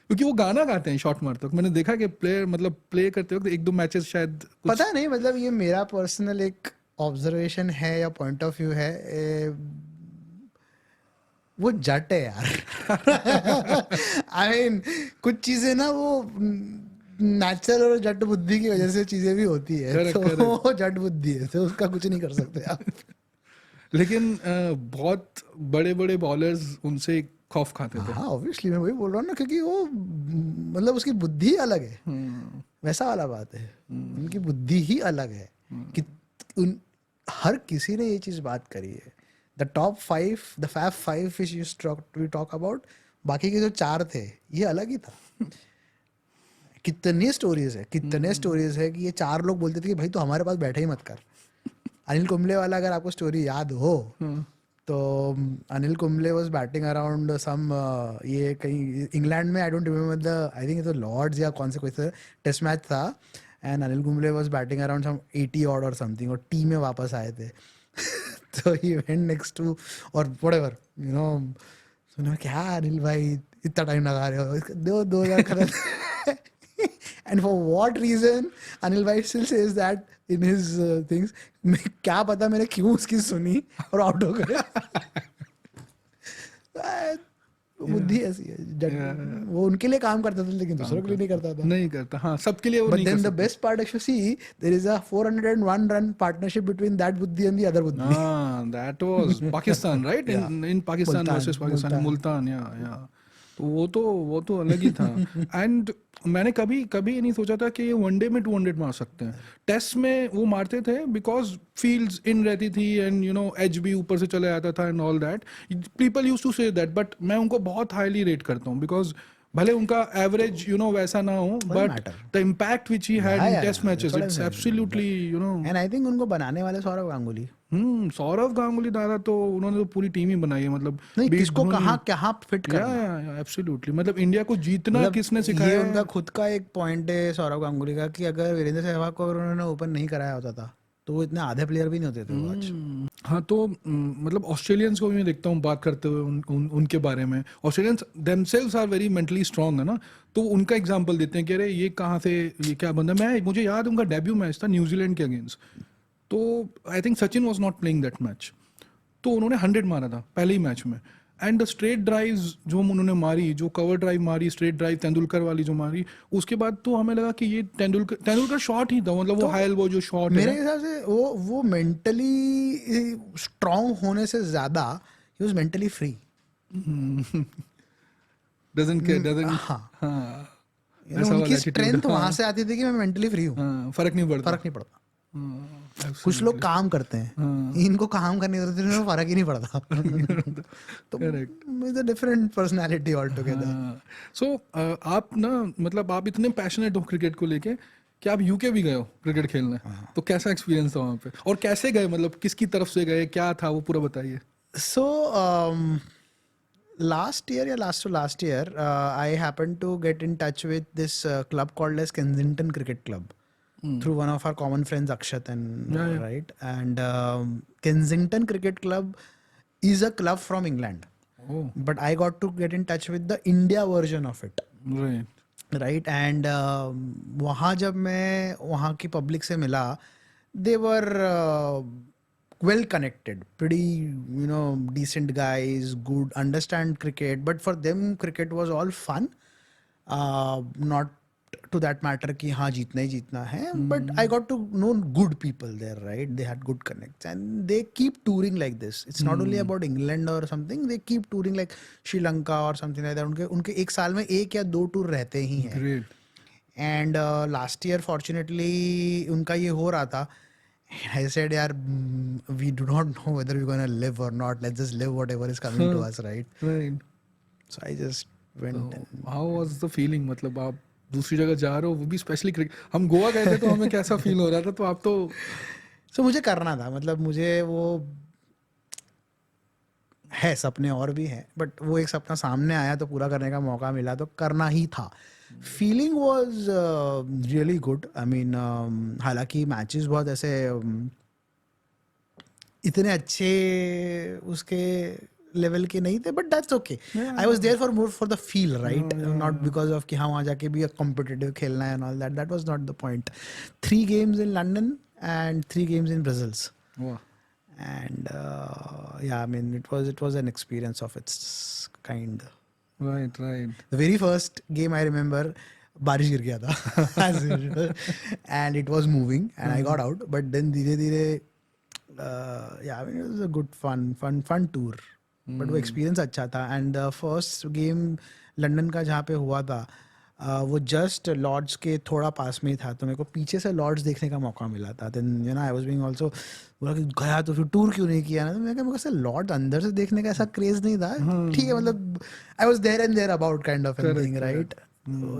B: क्योंकि वो गाना गाते हैं शॉट मारते वक्त. मैंने देखा कि प्लेयर मतलब प्ले करते वक्त 1-2 मैचेस शायद
A: पता नहीं, मतलब ये मेरा पर्सनल एक ऑब्जर्वेशन है या पॉइंट ऑफ व्यू है. वो जट है यार. आई मीन कुछ चीजें ना वो नेचुरल और जट बुद्धि की वजह से चीजें भी होती है.
B: Correct.
A: वो जट बुद्धि है तो उसका कुछ नहीं कर सकते आप.
B: लेकिन बहुत बड़े बड़े बॉलर्स उनसे खौफ खाते थे.
A: हाँ ऑब्वियसली मैं वही बोल रहा हूँ ना, क्योंकि वो मतलब उसकी बुद्धि अलग है. वैसा वाला बात है. उनकी बुद्धि ही अलग है कि हर किसी ने ये चीज बात करी है. The top 5, the fab 5 we talk about, बाकी के जो 4 थे ये अलग ही था. कितने स्टोरीज है कि ये 4 लोग बोलते थे कि भाई तू हमारे पास बैठे ही मत कर. अनिल कुंबले वाला अगर आपको स्टोरी याद हो तो Anil Kumble was batting around some ये कहीं इंग्लैंड में, I don't remember the, I think it was Lord's या कौन से कोई टेस्ट मैच था. And Anil Kumble was batting around some 80 odd और समथिंग और टीम में वापस आए थे. तो ही वेंट नेक्स्ट टू और व्हाटएवर यू नो. सुनो क्या अनिल भाई इतना टाइम लगा रहे हो, 2000 खत्म. And for what reason Anil bhai still says that in his things. मैं क्या पता मैंने क्यों उसकी सुनी और आउट हो गया. बुद्धि ऐसी है. वो उनके लिए काम करता था लेकिन दूसरों के लिए नहीं करता था.
B: नहीं करता. हाँ, सबके लिए वो
A: But
B: नहीं
A: then
B: कर
A: the best part if you see there is a 401 run partnership between that buddhi and the other buddhi.
B: that was Pakistan, right? In Pakistan
A: Multan,
B: versus Pakistan,
A: Multan.
B: yeah. तो वो तो अलग ही था. And मैंने कभी नहीं सोचा था कि ये वनडे में 200 मार सकते हैं. टेस्ट में वो मारते थे बिकॉज फील्ड्स इन रहती थी एंड यू नो एज भी ऊपर से चले आता था and all that. People used to say that, but मैं उनको बहुत हाईली रेट करता हूँ बिकॉज भले उनका एवरेज यू नो वैसा ना हो, but the impact which he had in test matches it's absolutely you know.
A: And I think उनको बनाने वाले सौरव गांगुली.
B: सौरव गांगुली दादा तो उन्होंने तो पूरी टीम ही बनाई है. मतलब
A: नहीं किसको कहाँ फिट करना.
B: एब्सोल्युटली. मतलब इंडिया को जीतना किसने सिखाया.
A: ये उनका खुद का एक पॉइंट है सौरव गांगुली का कि अगर वीरेंद्र सहवाग को अगर उन्होंने ओपन नहीं कराया होता था तो वो इतने आधे प्लेयर भी नहीं होते थे वो आज.
B: हाँ, तो मतलब ऑस्ट्रेलियंस को भी मैं देखता हूँ बात करते हुए उनके बारे में. Australians themselves are very mentally strong है ना. तो उनका एग्जांपल देते हैं कि अरे ये कहाँ से ये क्या बंदा. मुझे याद उनका डेब्यू मैच था न्यूजीलैंड के अगेंस्ट. तो I think Sachin was not playing that match. तो उन्होंने 100 मारा था पहले ही मैच में. एंड द स्ट्रेट ड्राइव्स जो उन्होंने मारी, जो कवर ड्राइव मारी, स्ट्रेट ड्राइव तेंदुलकर वाली जो मारी, उसके बाद तो हमें लगा कि ये तेंदुलकर शॉट ही था. मतलब वो हाई एल्बो जो शॉट
A: मेरे हिसाब से वो मेंटली स्ट्रांग होने से ज्यादा ही वाज मेंटली फ्री. उनकी स्ट्रेंथ वहां से आती थी कि मैं मेंटली फ्री हूँ.
B: फर्क नहीं पड़ता.
A: कुछ लोग काम करते हैं, इनको काम करने की जरूरत नहीं, फर्क ही नहीं पड़ता. तो it's a different personality all together.
B: So आप ना मतलब आप इतने पैशनेट हो क्रिकेट को लेके कि आप यूके भी गए हो क्रिकेट खेलने. तो कैसा एक्सपीरियंस था वहाँ पे और कैसे गए, मतलब किसकी तरफ से गए, क्या था वो पूरा बताइए.
A: So last year, I happened to get in touch with this club called as Kensington Cricket Club through one of our common friends Akshat and right. And Kensington Cricket Club is a club from England, but I got to get in touch with the India version of it. Right. And वहाँ जब मैं वहाँ की public से मिला, they were well connected, pretty, decent guys, good, understand cricket, but for them cricket was all fun, not to that matter कि हाँ जीतना ही जीतना है, but I got to know good people there, right? They had good connects and they keep touring like this. It's not only about England or something, they keep touring like Sri Lanka or something like that. उनके एक साल में 1 या 2 tour रहते ही हैं.
B: Great.
A: And last year fortunately उनका ये हो रहा था. I said यार we do not know whether we're going to live or not, let's just live whatever is coming to us, right?
B: Right.
A: So I just went.
B: So, how was the feeling? मतलब आप दूसरी जगह जा रहे हो, वो भी स्पेशली क्रिकेट. हम गोवा गए थे तो हमें कैसा फील हो रहा था, तो आप तो
A: So मुझे करना था, मतलब मुझे वो है, सपने और भी हैं, बट वो एक सपना सामने आया तो पूरा करने का मौका मिला तो करना ही था. Feeling was really good. I mean हालांकि मैचेस बहुत ऐसे इतने अच्छे उसके लेवल के नहीं थे, but that's okay. I was there for more for the feel, right? Not because of कि हाँ वहाँ जाके भी कॉम्पिटिटिव खेलना है and all that. That was not the point. 3 games in London and 3 games in Brussels.
B: वाह.
A: And yeah, I mean it was an experience of its kind.
B: Right.
A: The very first game I remember, बारिश गिर गया था as usual, and it was moving and I got out, but then धीरे yeah, I mean it was a good fun tour, but वो experience अच्छा था. And the first game London का जहाँ पे हुआ था वो जस्ट लॉर्ड्स के थोड़ा पास में ही था, तो मेरे को पीछे से लॉर्ड्स देखने का मौका मिला था. Then I was being also बोला कि गया तो फिर टूर क्यों नहीं किया ना, तो मैं कहा मेरे को लॉर्ड अंदर से देखने का ऐसा क्रेज नहीं था. ठीक है, मतलब I was there and there about kind of thing, right?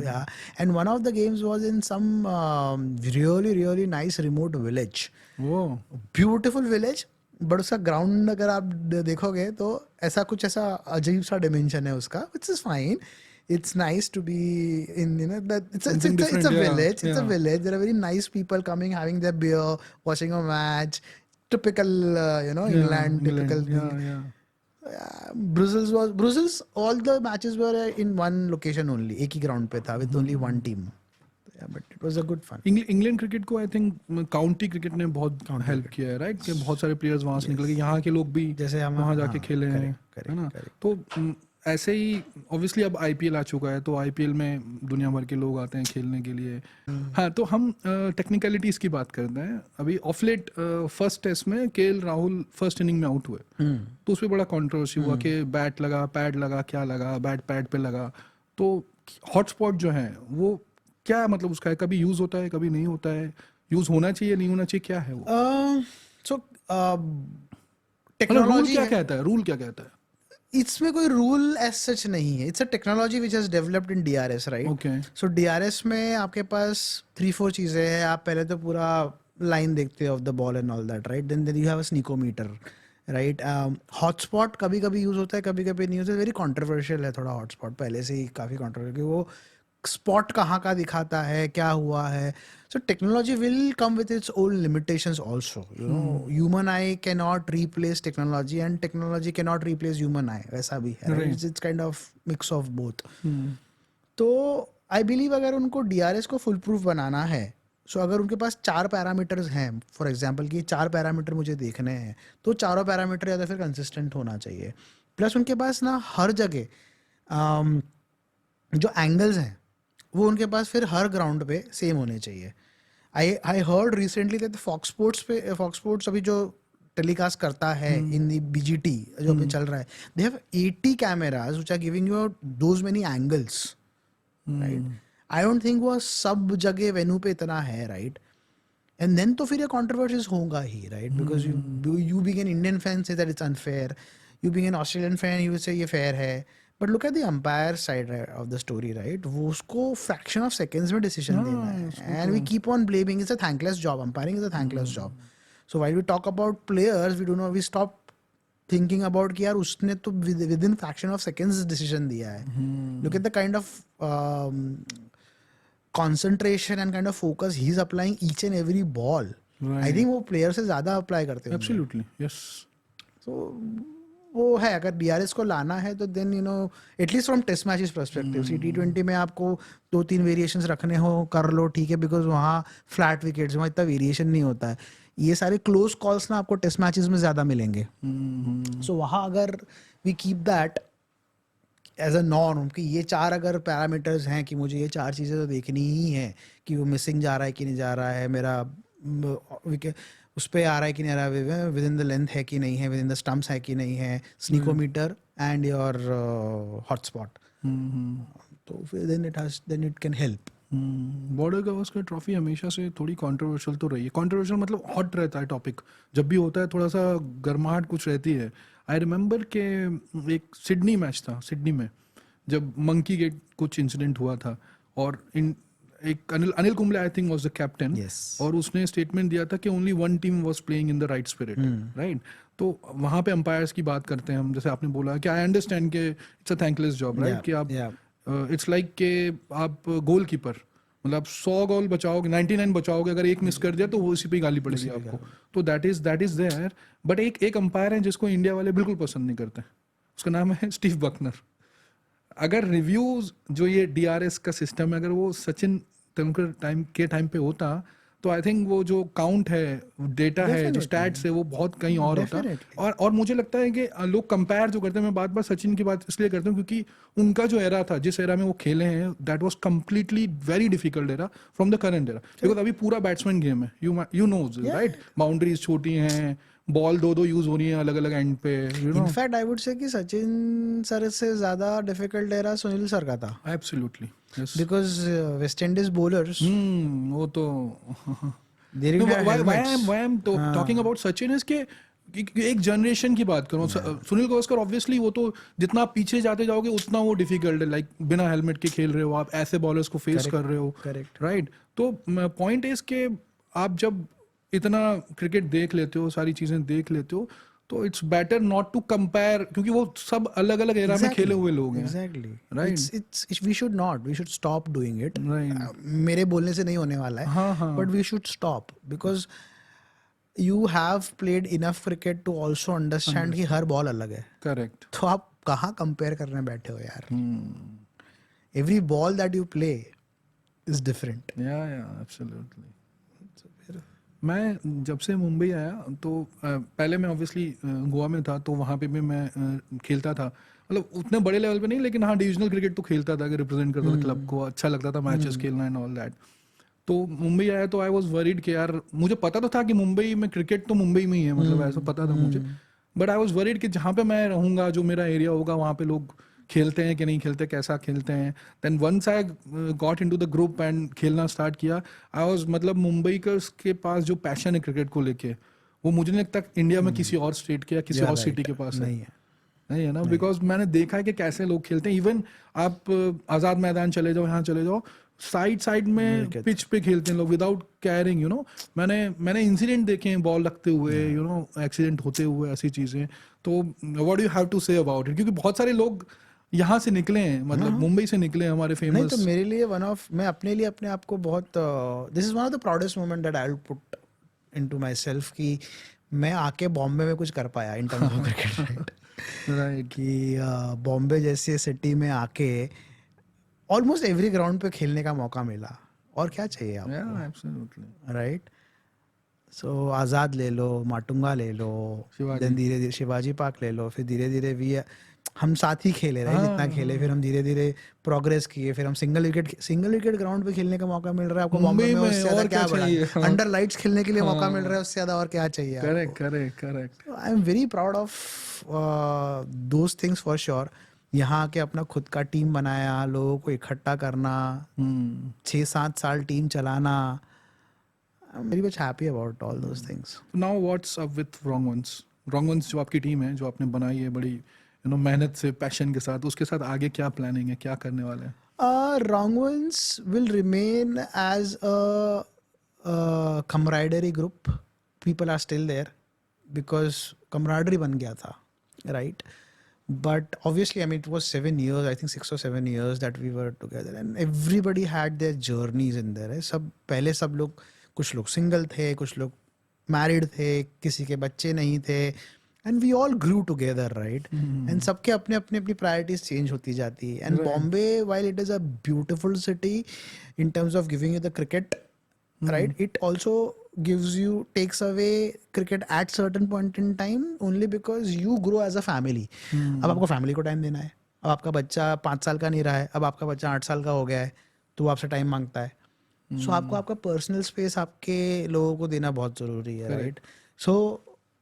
A: Yeah, and one of the games was in some really nice remote village.
B: वो
A: Beautiful village, बट उसका ग्राउंड अगर आप देखोगे तो ऐसा कुछ ऐसा अजीब सा डिमेंशन है उसका, which is fine. It's nice to be in, that it's a village. It's a village. There are very nice people coming, having their beer, watching a match. Typical, England typical thing.
B: Yeah.
A: Brussels. All the matches were in one location only. एक ही ground पे था with only one team. Yeah, but it was a good fun.
B: England cricket को I think county cricket ने बहुत help किया है, right? कि बहुत सारे प्लेयर्स वहाँ से निकल के यहाँ के लोग भी
A: जैसे हम
B: वहाँ जाके खेले हैं, है ना? तो ऐसे ही ऑब्वियसली अब आईपीएल आ चुका है, तो आईपीएल में दुनिया भर के लोग आते हैं खेलने के लिए. हाँ, तो हम टेक्निकलिटीज़ की बात करते हैं. अभी ऑफ लेट फर्स्ट टेस्ट में केएल राहुल फर्स्ट इनिंग में आउट हुए, तो उस पर बड़ा कंट्रोवर्सी हुआ कि बैट लगा, पैड लगा, क्या लगा, बैट पैड पे लगा. तो हॉटस्पॉट जो है वो क्या मतलब उसका है, कभी यूज़ होता है, कभी नहीं होता है, यूज़ होना चाहिए, नहीं होना चाहिए, क्या है वो?
A: So
B: टेक्नोलॉजी क्या कहता है, रूल क्या कहता है?
A: इसमें कोई रूल एज सच नहीं है. It's a technology which has developed in DRS, right?
B: Okay.
A: So DRS में आपके पास 3-4 चीज़ें हैं. आप पहले तो पूरा लाइन देखते हो off the ball and all that, right? Then you have a snickometer, right? Hotspot कभी कभी यूज़ होता है, कभी कभी नहीं होता है. वेरी कॉन्ट्रोवर्शियल है थोड़ा हॉटस्पॉट, पहले से ही काफ़ी कॉन्ट्रोवर्शियल, कि वो स्पॉट कहाँ का दिखाता है, क्या हुआ है. So technology will come with its own limitations also. Human eye cannot replace technology and technology cannot replace human eye. वैसा भी है. Right? It's kind of mix of both. तो I believe अगर उनको DRS को फुल प्रूफ बनाना है, so अगर उनके पास 4 पैरामीटर्स हैं, फॉर एग्जाम्पल कि 4 पैरामीटर मुझे देखने हैं, तो चारों पैरामीटर या तो फिर कंसिस्टेंट होना चाहिए. प्लस उनके पास ना हर जगह जो एंगल्स हैं वो उनके पास फिर हर ग्राउंड पे सेम होने चाहिए. I heard recently that Fox Sports अभी जो टेलीकास्ट करता है इन दी बीजीटी जो अभी चल रहा है, they have 80 cameras which are giving you those many angles, right? I don't think वो सब जगह वेन्यू पे इतना है, राइट? एंड देन तो फिर ये कंट्रोवर्सीज होगा ही, right? Because you being an Indian fan say that it's unfair, you being an Australian fan you will say ये फेयर है. But look at the umpire side of the story, right? वो उसको fraction of seconds में decision देना है, and we keep on blaming. It's a thankless job. Umpiring is a thankless job. So while we talk about players we stop thinking about कि यार उसने तो with in fraction of seconds decision दिया है. Look at the kind of concentration and kind of focus he's applying each and every ball. Right. I think वो player से ज़्यादा apply करते हैं.
B: Absolutely, yes.
A: So वो है, अगर DRS को लाना है तो then at least from test matches perspective, T20 में आपको 2-3 variations रखने हो कर लो, ठीक है, because वहाँ flat wickets, वहाँ इतना variation नहीं होता है. ये सारे क्लोज कॉल्स ना आपको टेस्ट मैचेस में ज़्यादा मिलेंगे. सो वहाँ अगर we keep that as a norm कि ये 4 अगर पैरामीटर्स हैं कि मुझे ये 4 चीज़ें तो देखनी ही हैं कि वो मिसिंग जा रहा है कि नहीं जा रहा है, मेरा उस पर आ रहा है कि नहीं आ रहा है, विद इन द लेंथ है कि नहीं है, विद इन द स्टम्प्स है कि नहीं है, स्नीकोमीटर एंड योर हॉटस्पॉट. तो फिर then it can help.
B: Border Gavaskar trophy हमेशा से थोड़ी कंट्रोवर्शियल तो रही है. कंट्रोवर्शियल मतलब हॉट रहता है टॉपिक, जब भी होता है थोड़ा सा गर्माहट कुछ रहती है. आई रिमेंबर के एक सिडनी मैच था, सिडनी में जब मंकी गेट कुछ इंसिडेंट हुआ था और एक Anil Kumble I think was the captain.
A: Yes.
B: और उसने स्टेटमेंट दिया था कि only one team was playing in the right spirit, right. तो वहाँ पे अंपायर्स की बात करते हैं हम, जैसे आपने बोला कि आई अंडरस्टैंड कि it's a thankless job, right, कि आप इट्स लाइक कि आप गोल कीपर, मतलब आप 100 गोल बचाओगे, 99 बचाओगे, अगर एक मिस कर दिया तो वो उसी पे गाली पड़ेगी आपको. तो दैट इज देयर. बट एक अंपायर है जिसको इंडिया वाले बिल्कुल पसंद नहीं करते, उसका नाम है स्टीव बकनर. अगर रिव्यूज जो ये DRS का सिस्टम है, अगर वो सचिन तेंदुलकर टाइम पे होता तो आई थिंक वो जो काउंट है, डेटा है, जो स्टैट्स है, वो बहुत कहीं और होता. और मुझे लगता है कि लोग कंपेयर जो करते हैं, मैं बात बात सचिन की बात इसलिए करता हूँ क्योंकि उनका जो एरा था, जिस एरा में वो खेले हैं, that was completely very difficult era from the current era. Because अभी पूरा बैट्समैन गेम है, यू नोज, राइट. बाउंड्रीज छोटी हैं, बॉल दो यूज हो रही है अलग अलग एंड पे, you know.
A: In fact I would say कि सचिन सर से ज्यादा डिफिकल्ट एरा सुनील सर का था.
B: Absolutely, yes.
A: Because West Indies bowlers
B: वो तो
A: they didn't have helmets.
B: why I'm talking about Sachin is कि एक जनरेशन की बात करूँ. सुनील गावस्कर ऑब्वियसली वो तो जितना आप पीछे जाते जाओगे उतना वो डिफिकल्ट है, लाइक बिना हेलमेट के खेल रहे हो आप, ऐसे बॉलर्स को फेस कर रहे हो, राइट. तो पॉइंट इज कि आप जब इतना क्रिकेट देख लेते हो, सारी चीजें देख लेते हो, तो it's better not to compare, क्योंकि वो सब अलग अलग एरा में खेले हुए लोग हैं.
A: Exactly,
B: right.
A: It's we should stop doing it.
B: Right.
A: मेरे बोलने से नहीं होने वाला है, but we should stop because you have played enough cricket to also understand कि हर बॉल अलग है.
B: करेक्ट.
A: तो आप कहाँ कंपेयर करने बैठे हो यार. Every ball that you play is different.
B: या एब्सोल्युटली. मैं जब से मुंबई आया तो पहले मैं ऑब्वियसली गोवा में था, तो वहाँ पे भी मैं खेलता था, मतलब उतने बड़े लेवल पे नहीं, लेकिन हाँ डिविजनल क्रिकेट तो खेलता था, कि रिप्रेजेंट करता था क्लब को, अच्छा लगता था मैचेस खेलना एंड ऑल दैट. तो मुंबई आया तो आई वाज वरीड कि यार, मुझे पता तो था कि मुंबई में क्रिकेट तो मुंबई में ही है, मतलब ऐसा पता था मुझे, बट आई वाज वरीड कि जहाँ पे मैं रहूँगा, जो मेरा एरिया होगा, वहाँ पे लोग खेलते हैं कि नहीं खेलते, कैसा खेलते हैं. Then once I got into the group and खेलना स्टार्ट किया, आई वाज, मतलब मुंबई के पास जो पैशन है क्रिकेट को लेके, वो मुझे नहीं लगता इंडिया में किसी और स्टेट के या किसी और सिटी के पास नहीं है ना. बिकॉज मैंने देखा है कि कैसे लोग खेलते हैं. इवन आप आज़ाद मैदान चले जाओ, यहाँ चले जाओ, साइड में पिच पे खेलते हैं लोग विदाउट कैरिंग, यू नो. मैंने इंसिडेंट देखे हैं बॉल रखते हुए, यू नो, एक्सीडेंट होते हुए, ऐसी चीज़ें. तो what do you have to say about it, क्योंकि बहुत सारे लोग यहाँ से निकले हैं, मतलब मुंबई से निकले हैं हमारे फेमस.
A: नहीं, तो मेरे लिए मैं अपने लिए अपने आप को बहुत, this is one of the proudest moment that I will put into my self, कि मैं आके बॉम्बे में कुछ कर पाया इन टर्म्स ऑफ क्रिकेट.
B: राइट.
A: कि बॉम्बे जैसे सिटी में आके ऑलमोस्ट एवरी ग्राउंड पे खेलने का मौका मिला, और क्या चाहिए आपको.
B: एब्सोल्युटली.
A: राइट. सो आज़ाद ले लो, माटुंगा ले लो, देन धीरे धीरे शिवाजी पार्क ले लो, फिर धीरे धीरे हम साथ ही खेले रहे, जितना खेले, फिर हम धीरे धीरे प्रोग्रेस किए, फिर हम सिंगल विकेट ग्राउंड पे खेलने का मौका मिल रहा है आपको बॉम्बे में, उससे ज्यादा क्या बड़ा. अंडर लाइट्स खेलने के लिए मौका मिल रहा है, उससे ज्यादा और क्या चाहिए.
B: Correct.
A: I am very proud of those things for sure. यहाँ के अपना खुद का टीम बनाया, लोगों को इकट्ठा करना, 6-7 साल टीम चलाना. I'm very much happy about all those things.
B: Now what's up with Wrong Ones जो आपकी टीम है, जो आपने बनाई है बड़ी, यू नो, मेहनत से, पैशन के साथ, उसके साथ आगे क्या प्लानिंग है, क्या करने वाले हैं?
A: Wrong Ones will remain as a camaraderie group. People are still there because camaraderie बन गया था, right? But obviously, I mean, it was 7 years, I think 6 or 7 years that we were together, and everybody had their journeys in there. पहले सब लोग, कुछ लोग single थे, कुछ लोग मैरिड थे, किसी के बच्चे नहीं थे, and we all grew together, right. And सबके अपने अपनी प्रायोरिटीज चेंज होती जाती है. And Bombay, while it is a beautiful city in terms of giving you the cricket, right, it also gives you takes away cricket at certain point in time only because you grow as a family. अब आपको family को time देना है, अब आपका बच्चा 5 साल का नहीं रहा है, अब आपका बच्चा 8 साल का हो गया है, तो वो आपसे टाइम मांगता है. सो आपको आपका पर्सनल स्पेस आपके लोगों को देना बहुत ज़रूरी है, right? So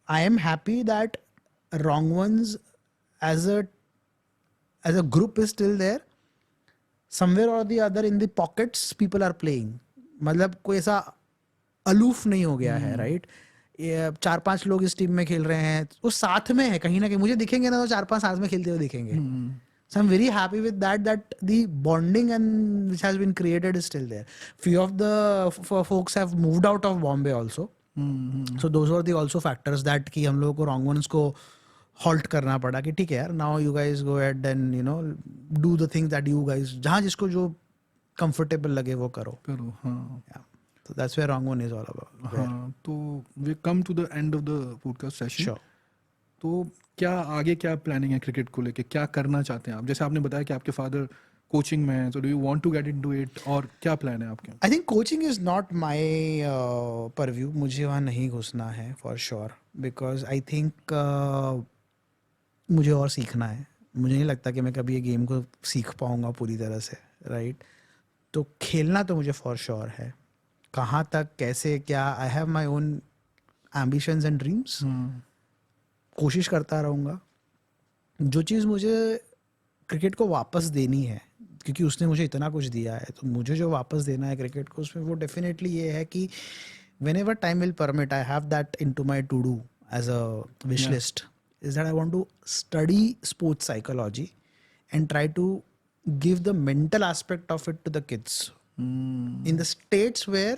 A: I am happy that Wrong Ones as a group is still there. Somewhere or the other in the pockets people are playing. मतलब कोई ऐसा अलूफ नहीं हो गया है, राइट? 4-5 लोग इस टीम में खेल रहे हैं, वो साथ में है कहीं ना कहीं. मुझे दिखेंगे ना तो 4-5 साथ में खेलते हुए दिखेंगे. So I'm very happy with that the bonding and which has been created is still there. Few of the folks have moved out of Bombay also. So those were the also factors that कि हम लोगों को Wrong Ones को halt करना पड़ा कि ठीक है यार, now you guys go ahead and do the things that you guys जहाँ जिसको जो comfortable लगे वो करो.
B: हाँ.
A: Yeah. So that's where Wrong One is all about.
B: हाँ, तो we come to the end of the podcast session.
A: Sure.
B: तो क्या आगे क्या प्लानिंग है क्रिकेट को लेके, क्या करना चाहते हैं आप? जैसे आपने बताया कि आपके फादर कोचिंग में है, so do you want to get into it, और क्या प्लान है आपके?
A: I think coaching is not my purview. मुझे वहाँ नहीं घुसना है for sure because I think मुझे और सीखना है. मुझे नहीं लगता कि मैं कभी ये गेम को सीख पाऊँगा पूरी तरह से, राइट? तो खेलना तो मुझे फॉर श्योर है. कहाँ तक, कैसे, क्या, I have my own ambitions and dreams. कोशिश करता रहूँगा. जो चीज़ मुझे क्रिकेट को वापस देनी है, क्योंकि उसने मुझे इतना कुछ दिया है, तो मुझे जो वापस देना है क्रिकेट को, उसमें वो डेफिनेटली ये है कि whenever time will permit I have that in to my to do as a wish list is that I want to study sports psychology and try to give the mental aspect of it to the kids in the states where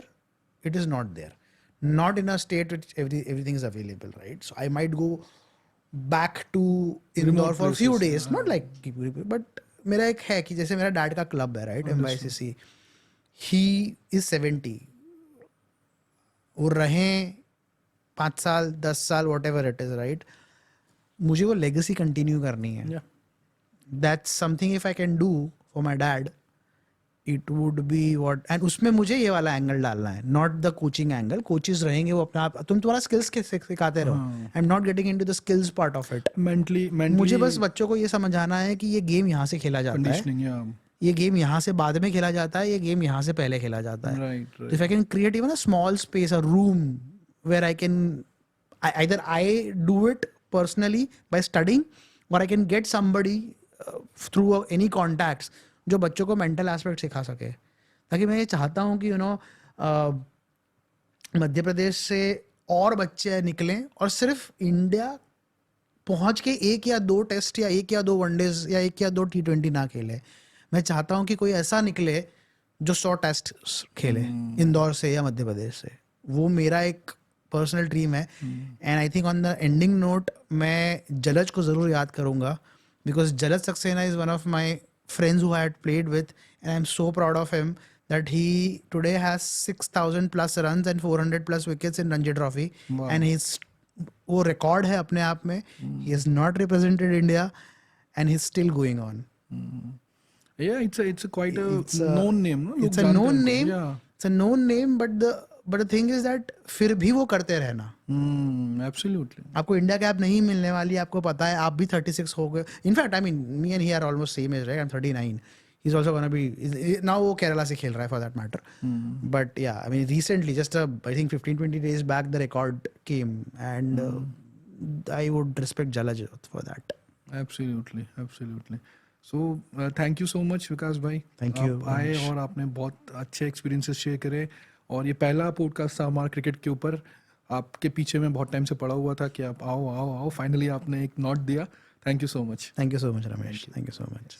A: it is not there, not in a state which everything is available, right? So I might go back to Indore for a few days, not like but मेरा एक है कि जैसे मेरा dad का club है, right, MYCC. he is 70, वो रहें 5 साल 10 साल whatever it is, right? मुझे वो लेगेसी कंटिन्यू करनी है. That's something if I can do for my dad, it would be what. And उसमें मुझे ये वाला एंगल डालना है, not the coaching angle. Coaches रहेंगे वो अपना आप, तुम तुम्हारा स्किल्स सिखाते रहो. आई am not getting into the skills part of it.
B: Mentally
A: मुझे बस बच्चों को ये समझाना है कि ये गेम यहाँ से खेला जाता है, ये गेम यहाँ से बाद में खेला जाता है, ये गेम यहाँ से पहले खेला जाता है. If I can create even a small space, a room where I can either I do it personally by studying or I can get somebody through any contacts जो बच्चों को मेंटल एस्पेक्ट सिखा सके. ताकि मैं ये चाहता हूँ कि मध्य प्रदेश से और बच्चे निकलें और सिर्फ इंडिया पहुँच के 1 या 2 टेस्ट या 1 या 2 वनडेज या 1 या 2 T20 ना खेले. मैं चाहता हूँ कि कोई ऐसा निकले जो 100 टेस्ट खेले इंदौर से या मध्य प्रदेश से. वो मेरा एक पर्सनल ड्रीम है. And I think on the ending note मैं जलज को ज़रूर याद करूँगा, because Jalaj Saxena is one of my friends who I had played with, and I am so proud of him that he today has 6,000+ runs and 400+ wickets in Ranji trophy. And he वो record है अपने आप में. He is not represented India and he is still going on.
B: Yeah, it's a quite a known name, no?
A: It's a known name. Yeah. It's a known name, but the thing is that फिर भी वो करते रहना.
B: Absolutely.
A: आपको India cap नहीं मिलने वाली, आपको पता है. आप भी 36 हो गए. In fact I mean me and he are almost same age, right? I am 39. He's also gonna be now वो केरला से खेल रहा है for that matter. But yeah, I mean recently, just I think 15-20 days back, the record came, and I would respect Jalaj for that.
B: Absolutely, absolutely. So thank you so much विकास भाई.
A: Thank you.
B: आप आए और आपने बहुत अच्छे experiences share करे, और ये पहला पॉडकास्ट था हमारा क्रिकेट के ऊपर. आपके पीछे में बहुत टाइम से पड़ा हुआ था कि आप आओ आओ आओ, फाइनली आपने एक नोट दिया. Thank you so much.
A: Thank you so much, Ramesh. Thank you so much.